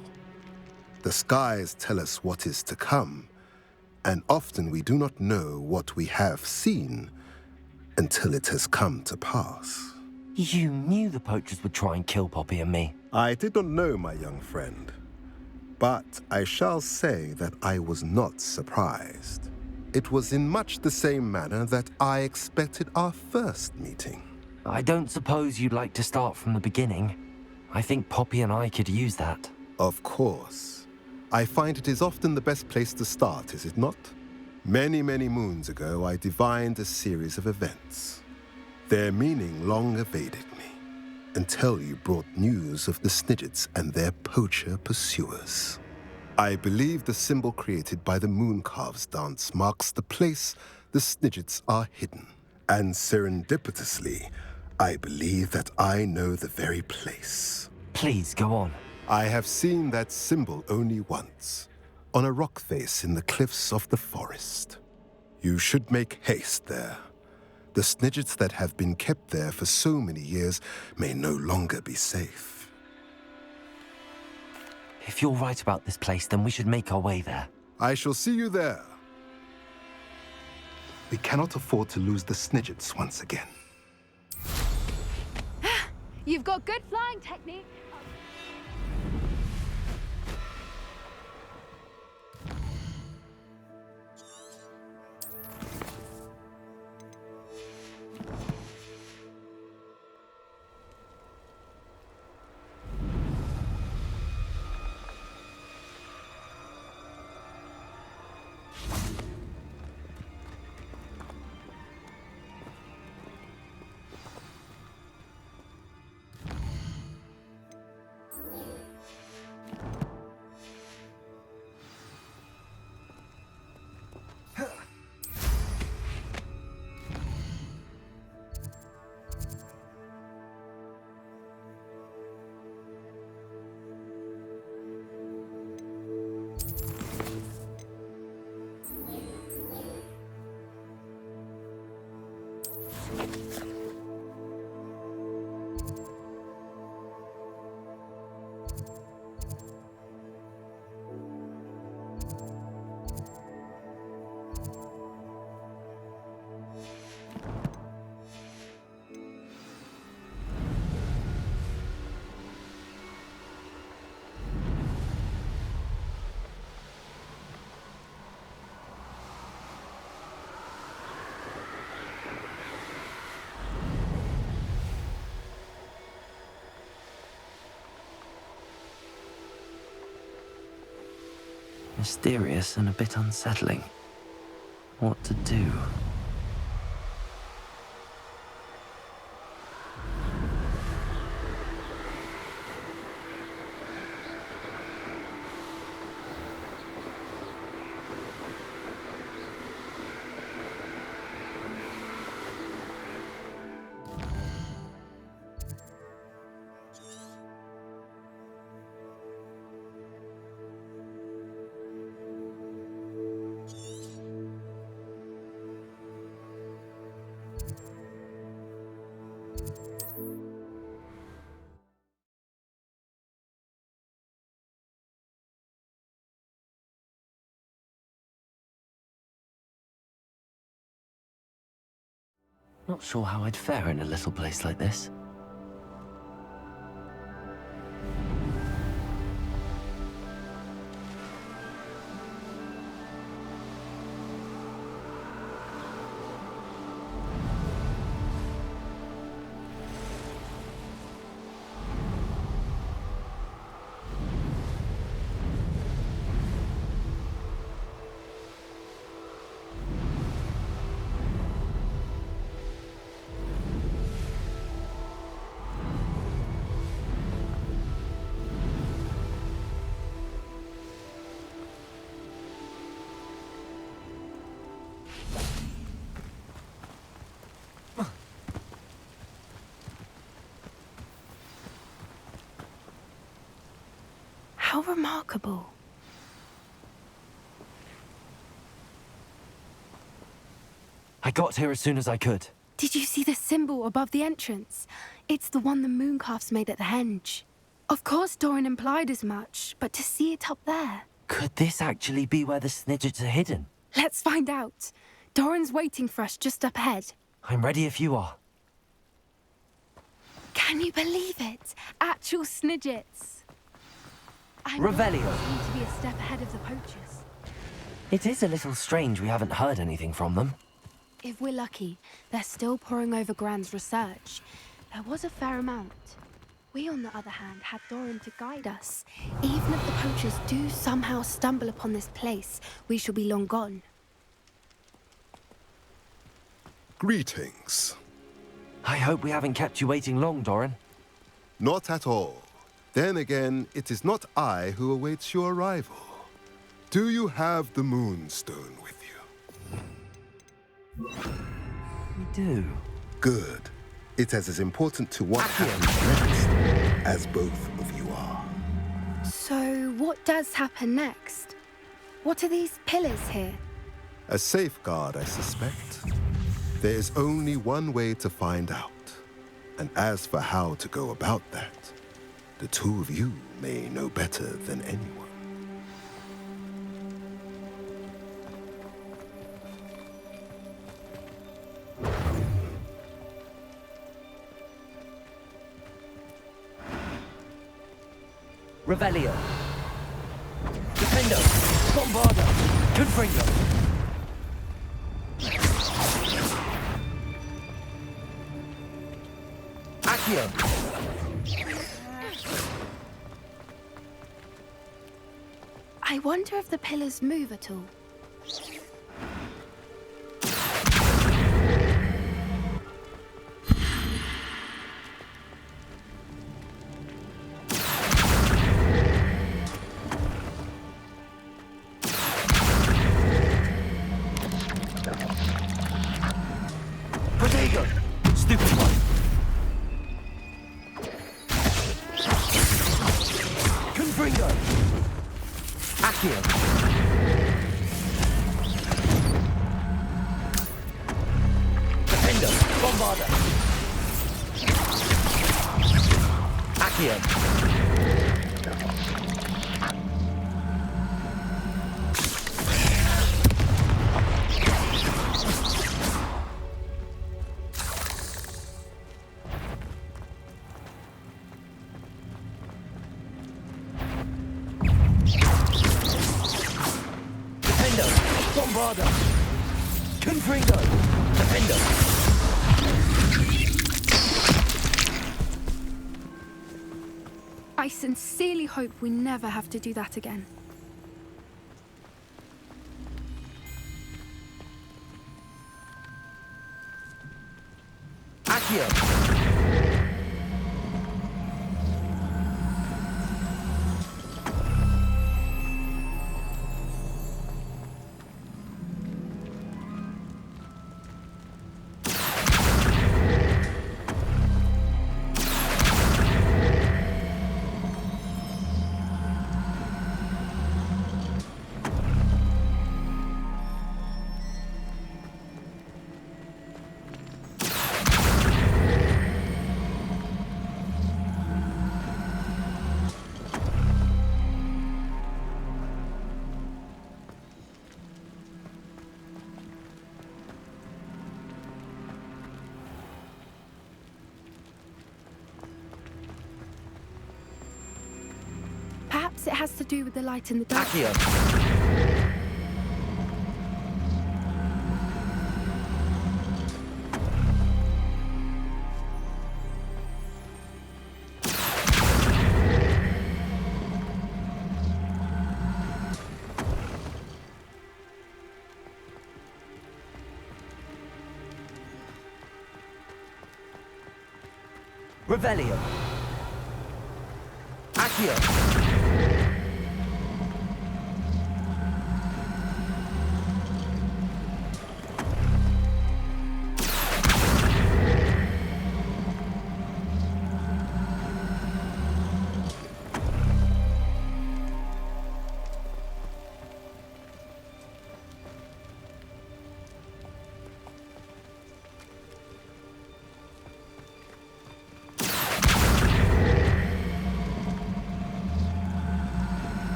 The skies tell us what is to come, and often we do not know what we have seen until it has come to pass. You knew the poachers would try and kill Poppy and me. I did not know, my young friend, but I shall say that I was not surprised. It was in much the same manner that I expected our first meeting. I don't suppose you'd like to start from the beginning. I think Poppy and I could use that. Of course. I find it is often the best place to start, is it not? Many, many moons ago, I divined a series of events. Their meaning long evaded me, until you brought news of the Snidgets and their poacher pursuers. I believe the symbol created by the Mooncarves dance marks the place the Snidgets are hidden. And serendipitously, I believe that I know the very place. Please, go on. I have seen that symbol only once, on a rock face in the cliffs of the forest. You should make haste there. The Snidgets that have been kept there for so many years may no longer be safe. If you're right about this place, then we should make our way there. I shall see you there. We cannot afford to lose the Snidgets once again. You've got good flying technique. Mysterious and a bit unsettling. What to do? Not sure how I'd fare in a little place like this. How remarkable. I got here as soon as I could. Did you see the symbol above the entrance? It's the one the mooncalves made at the henge. Of course Doran implied as much, but to see it up there... Could this actually be where the Snidgets are hidden? Let's find out. Doran's waiting for us just up ahead. I'm ready if you are. Can you believe it? Actual Snidgets. Revelio. Seem to be a step ahead of the poachers. It is a little strange we haven't heard anything from them. If we're lucky, they're still poring over Gran's research. There was a fair amount. We, on the other hand, had Doran to guide us. Even if the poachers do somehow stumble upon this place, we shall be long gone. Greetings. I hope we haven't kept you waiting long, Doran. Not at all. Then again, it is not I who awaits your arrival. Do you have the Moonstone with you? We do. Good. It is as important to what happens next as both of you are. So, what does happen next? What are these pillars here? A safeguard, I suspect. There is only one way to find out. And as for how to go about that, the two of you may know better than anyone. Revelio. Defendo. Bombardo. Confringo. Accio. I wonder if the pillars move at all. Protego. Stupid one. Confringo. Accio. Defendo. Bombarda. Accio. Bombarda. Confringo. Defendo. I sincerely hope we never have to do that again. Accio! Perhaps it has to do with the light in the dark. Accio! Revelio. Accio.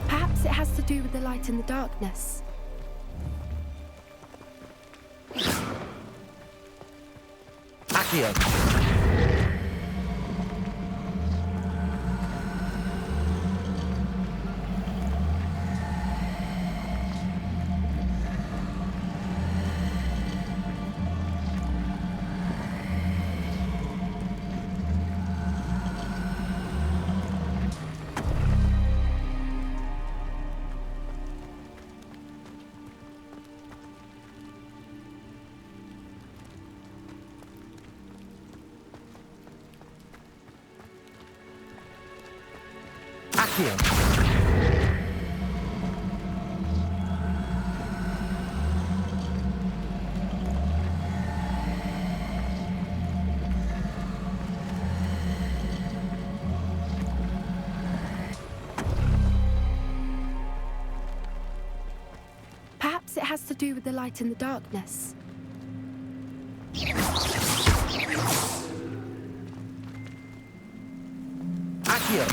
Perhaps it has to do with the light in the darkness. Accio. Accio. Perhaps it has to do with the light in the darkness. Accio.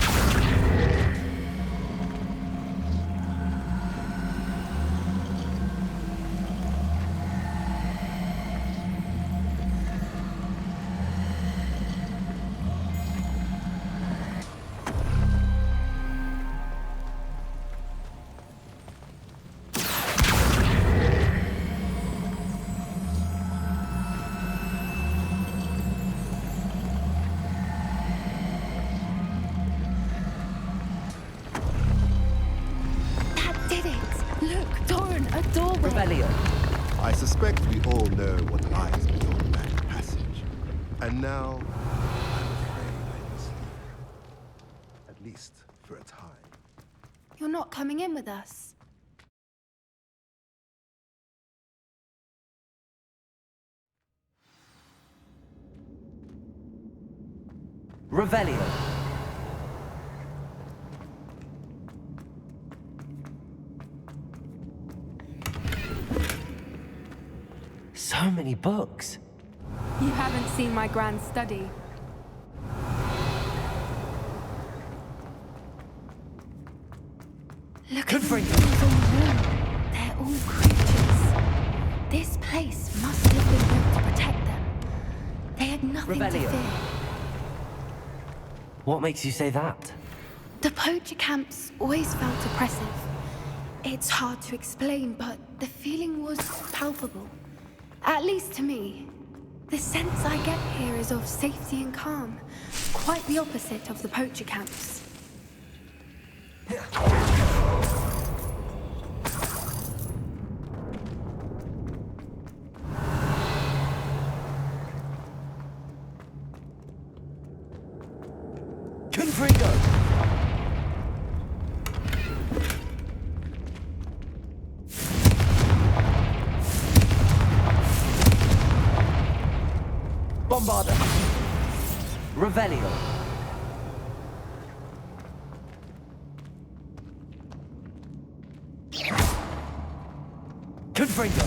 I suspect we all know what lies beyond that passage. And now, I'm afraid I must leave. At least for a time. You're not coming in with us. Revelio. So many books. You haven't seen my grand study. Look at the things on the wall. They're all creatures. This place must have been built to protect them. They had nothing to fear. What makes you say that? The poacher camps always felt oppressive. It's hard to explain, but the feeling was palpable. At least to me. The sense I get here is of safety and calm. Quite the opposite of the poacher camps. Confringo! Bombarda! Revelio! Confringo!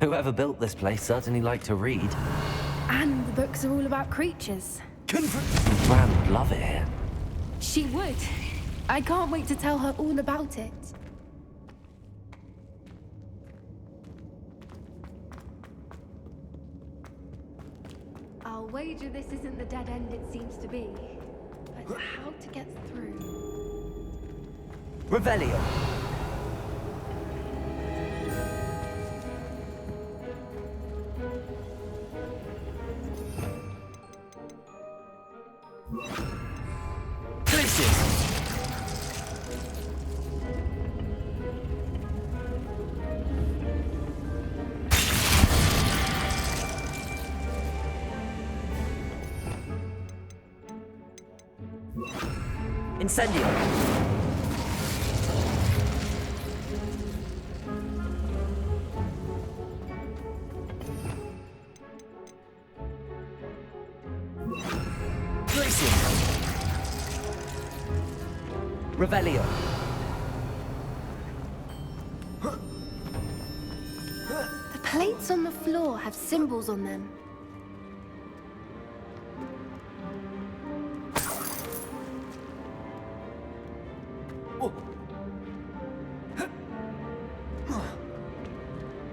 Whoever built this place certainly liked to read. And the books are all about creatures. Bran would love it here. She would. I can't wait to tell her all about it. I'll wager this isn't the dead end it seems to be. But how to get through? Revelio! Incendio! Glacier! Revelio! The plates on the floor have symbols on them.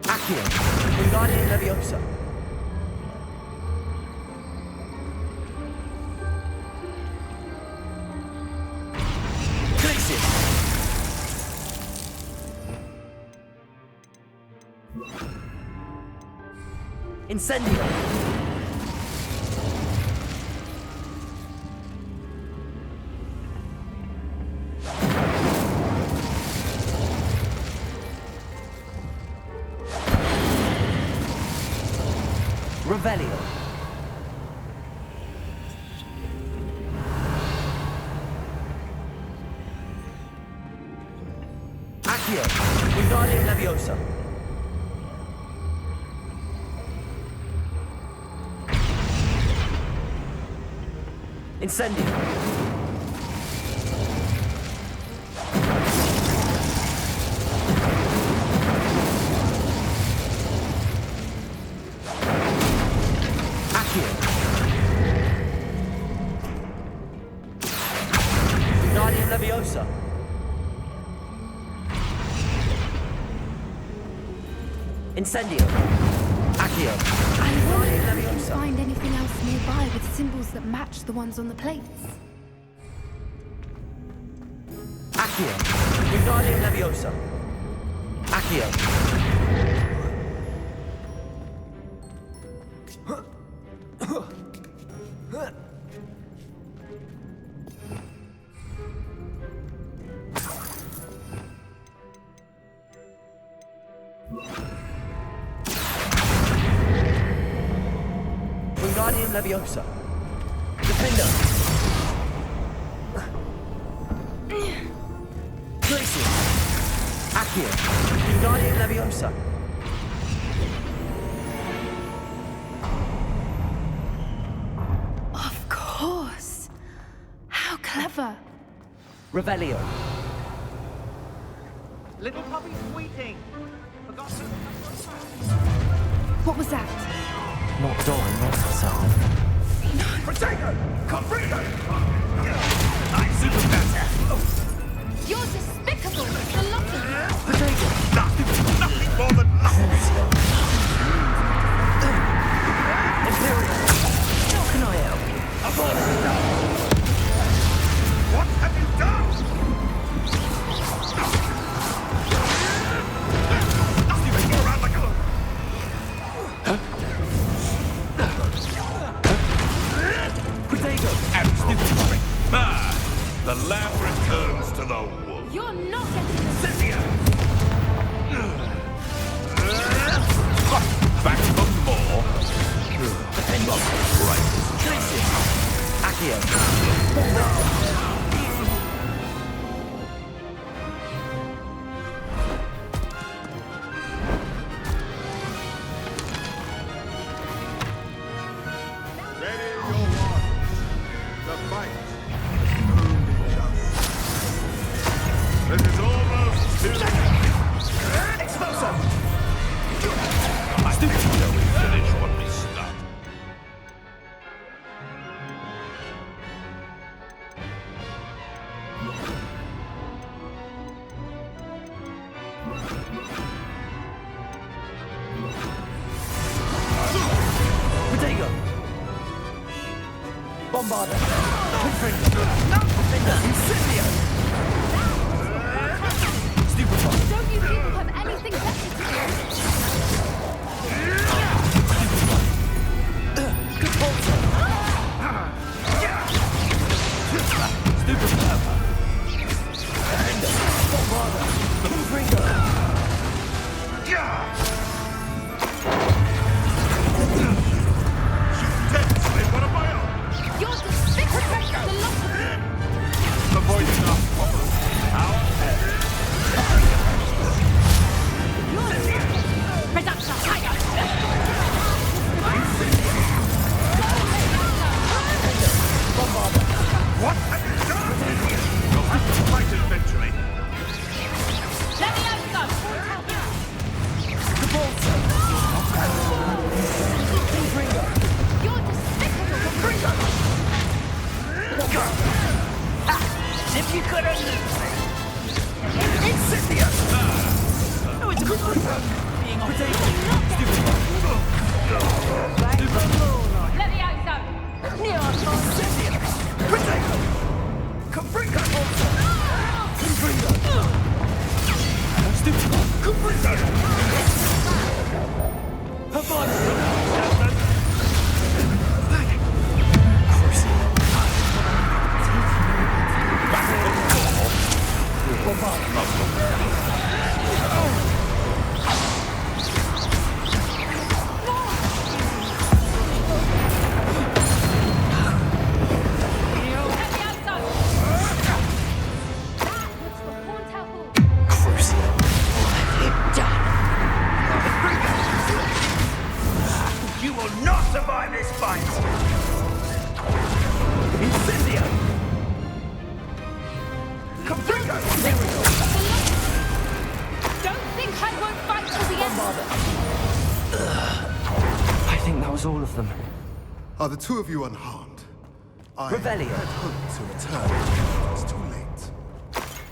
Accio! Wingardium Leviosa! Glacier! Incendio! Revelio! Accio! Wingardium Leviosa! Incendio! Wingardium Leviosa! Incendio! Accio! I wonder if we can find anything else nearby with symbols that match the ones on the plates. Accio! Wingardium Leviosa! Accio! Wingardium Leviosa! Defender! Glacier! Accio! Wingardium Leviosa! Of course! How clever! Revelio! Little puppy squeaking. Forgot to... What was that? Not Doran, not herself. Protego! Confringo! I'm super better! You're despicable, Mr. Lucky! Nothing more than nothing! Imperial! How can I help you? What have you done? Nothing makes me around like a... Protego! And stupid trick. The lamb returns to the wolf. You're not getting the... Cynthia! Ready your watch. The fight. This is almost too late. Explosive! I think we finish what we start. Potato! Bombarder! Incendio! Stupefy! Don't you people have anything better to You're despicable! The lot of you! Avoiding our Reduction! What have you done? You'll have to fight eventually. Let me out, go! You're despicable! If you could have Incendio! Oh, it's a good one. Being on Let me out, go! Incendio! Potato! Cabringa! Cabringa! You will not survive this fight! Incendio! Cabringa! There we go! Don't think I won't fight till the end! I think that was all of them. Are the two of you unharmed? I Revelio. had hoped to return. It's too late.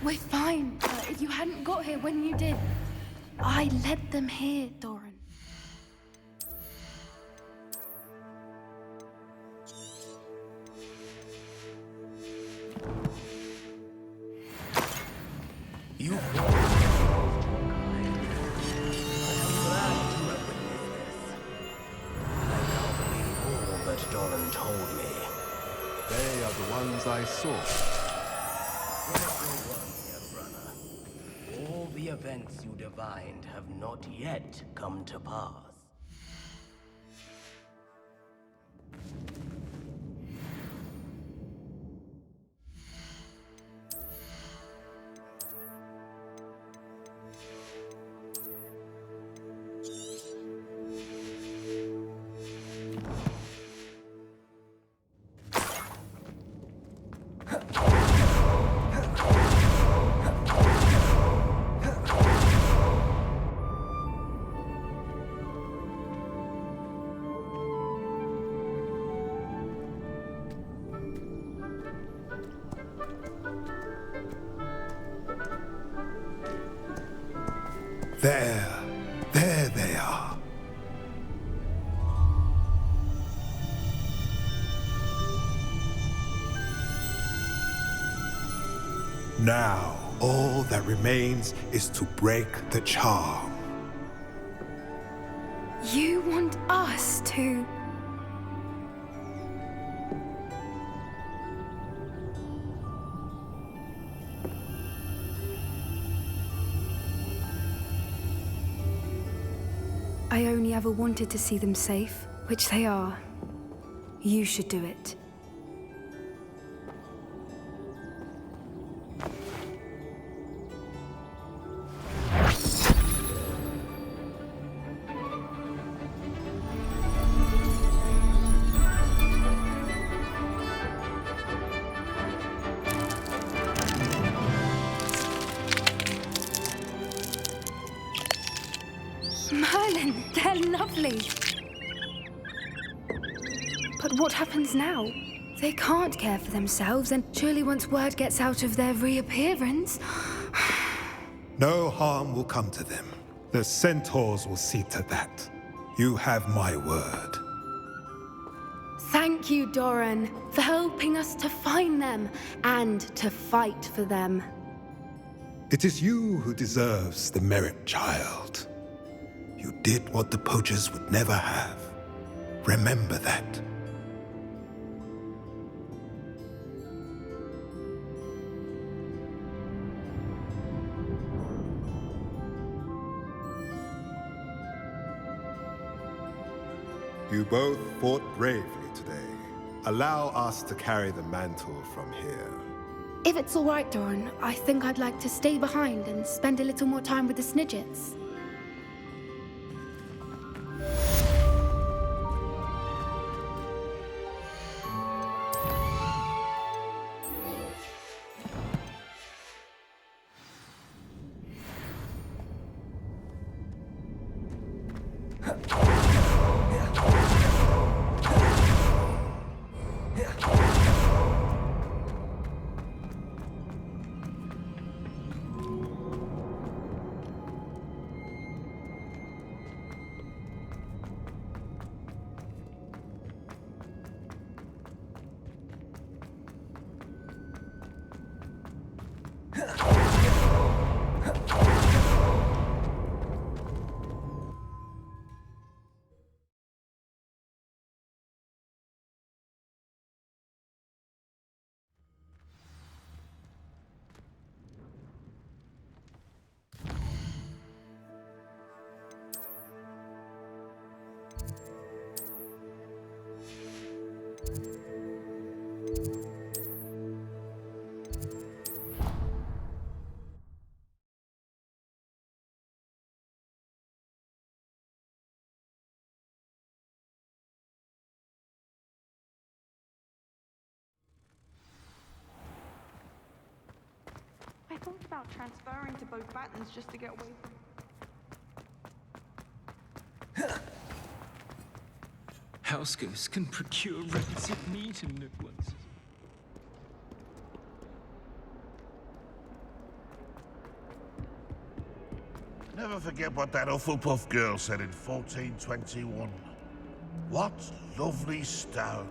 We're fine. You hadn't got here when you did. I led them here, Doran. You All that Doran told me. They are the ones I saw. All the events you divined have not yet come to pass. There they are. Now, all that remains is to break the charm. You want us to... I only ever wanted to see them safe, which they are. You should do it. Merlin, they're lovely. But what happens now? They can't care for themselves, and surely once word gets out of their reappearance... No harm will come to them. The centaurs will see to that. You have my word. Thank you, Doran, for helping us to find them and to fight for them. It is you who deserves the merit, child. You did what the poachers would never have. Remember that. You both fought bravely today. Allow us to carry the mantle from here. If it's all right, Doran, I think I'd like to stay behind and spend a little more time with the Snidgets. I thought about transferring to both battens just to get away from... Houseghosts can procure requisite meat and new ones. Never forget what that Hufflepuff girl said in 1421. What lovely stone.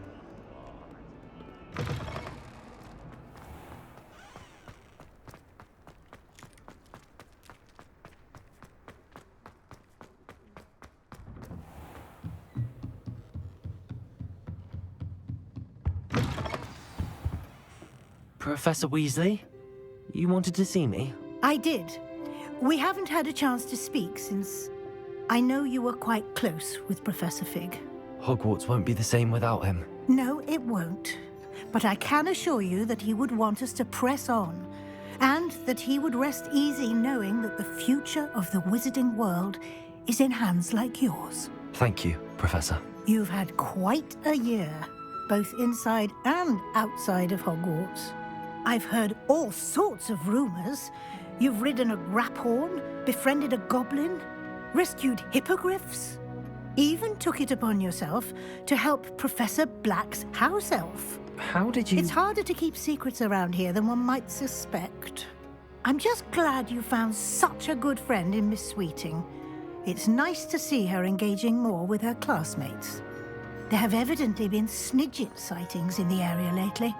Professor Weasley, you wanted to see me? I did. We haven't had a chance to speak since I know you were quite close with Professor Fig. Hogwarts won't be the same without him. No, it won't. But I can assure you that he would want us to press on, and that he would rest easy knowing that the future of the wizarding world is in hands like yours. Thank you, Professor. You've had quite a year, both inside and outside of Hogwarts. I've heard all sorts of rumors. You've ridden a graphorn, befriended a goblin, rescued hippogriffs, even took it upon yourself to help Professor Black's house elf. How did you... It's harder to keep secrets around here than one might suspect. I'm just glad you found such a good friend in Miss Sweeting. It's nice to see her engaging more with her classmates. There have evidently been Snidget sightings in the area lately.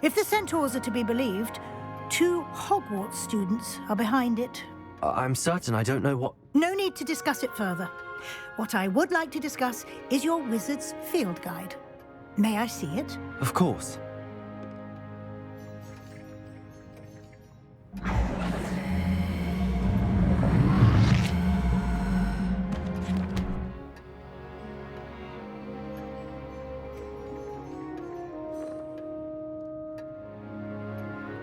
If the centaurs are to be believed, 2 Hogwarts students are behind it. I'm certain I don't know what... No need to discuss it further. What I would like to discuss is your wizard's field guide. May I see it? Of course.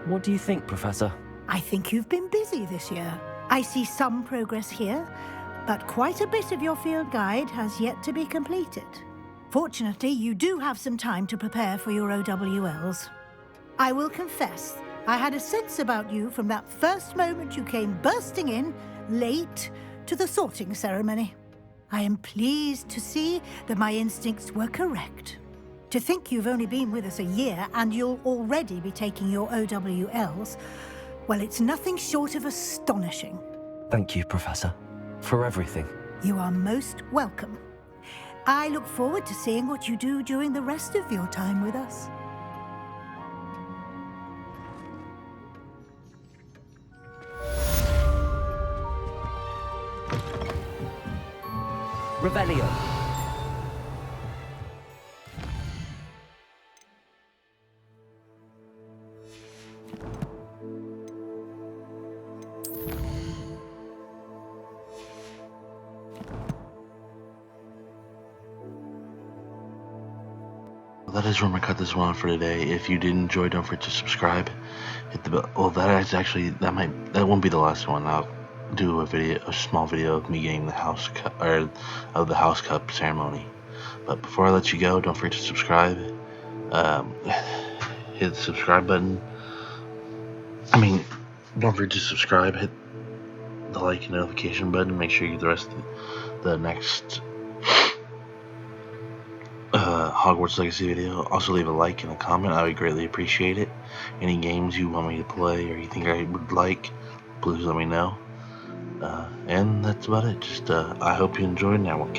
What do you think, Professor? I think you've been busy this year. I see some progress here, but quite a bit of your field guide has yet to be completed. Fortunately, you do have some time to prepare for your OWLs. I will confess, I had a sense about you from that first moment you came bursting in, late, to the sorting ceremony. I am pleased to see that my instincts were correct. To think you've only been with us a year and you'll already be taking your OWLs, well, it's nothing short of astonishing. Thank you, Professor, for everything. You are most welcome. I look forward to seeing what you do during the rest of your time with us. Revelio. That is where I'm gonna cut this one for today. If you did enjoy, don't forget to subscribe. Hit the bell. Well, that won't be the last one. I'll do a small video of me getting the house cup or of the house cup ceremony. But before I let you go, don't forget to subscribe. Hit the subscribe button. Don't forget to subscribe. Hit the like and notification button. Make sure you get the rest of the next Hogwarts Legacy video. Also leave a like and a comment. I would greatly appreciate it. Any games you want me to play or you think I would like, please let me know. And that's about it. I hope you enjoyed, and I will catch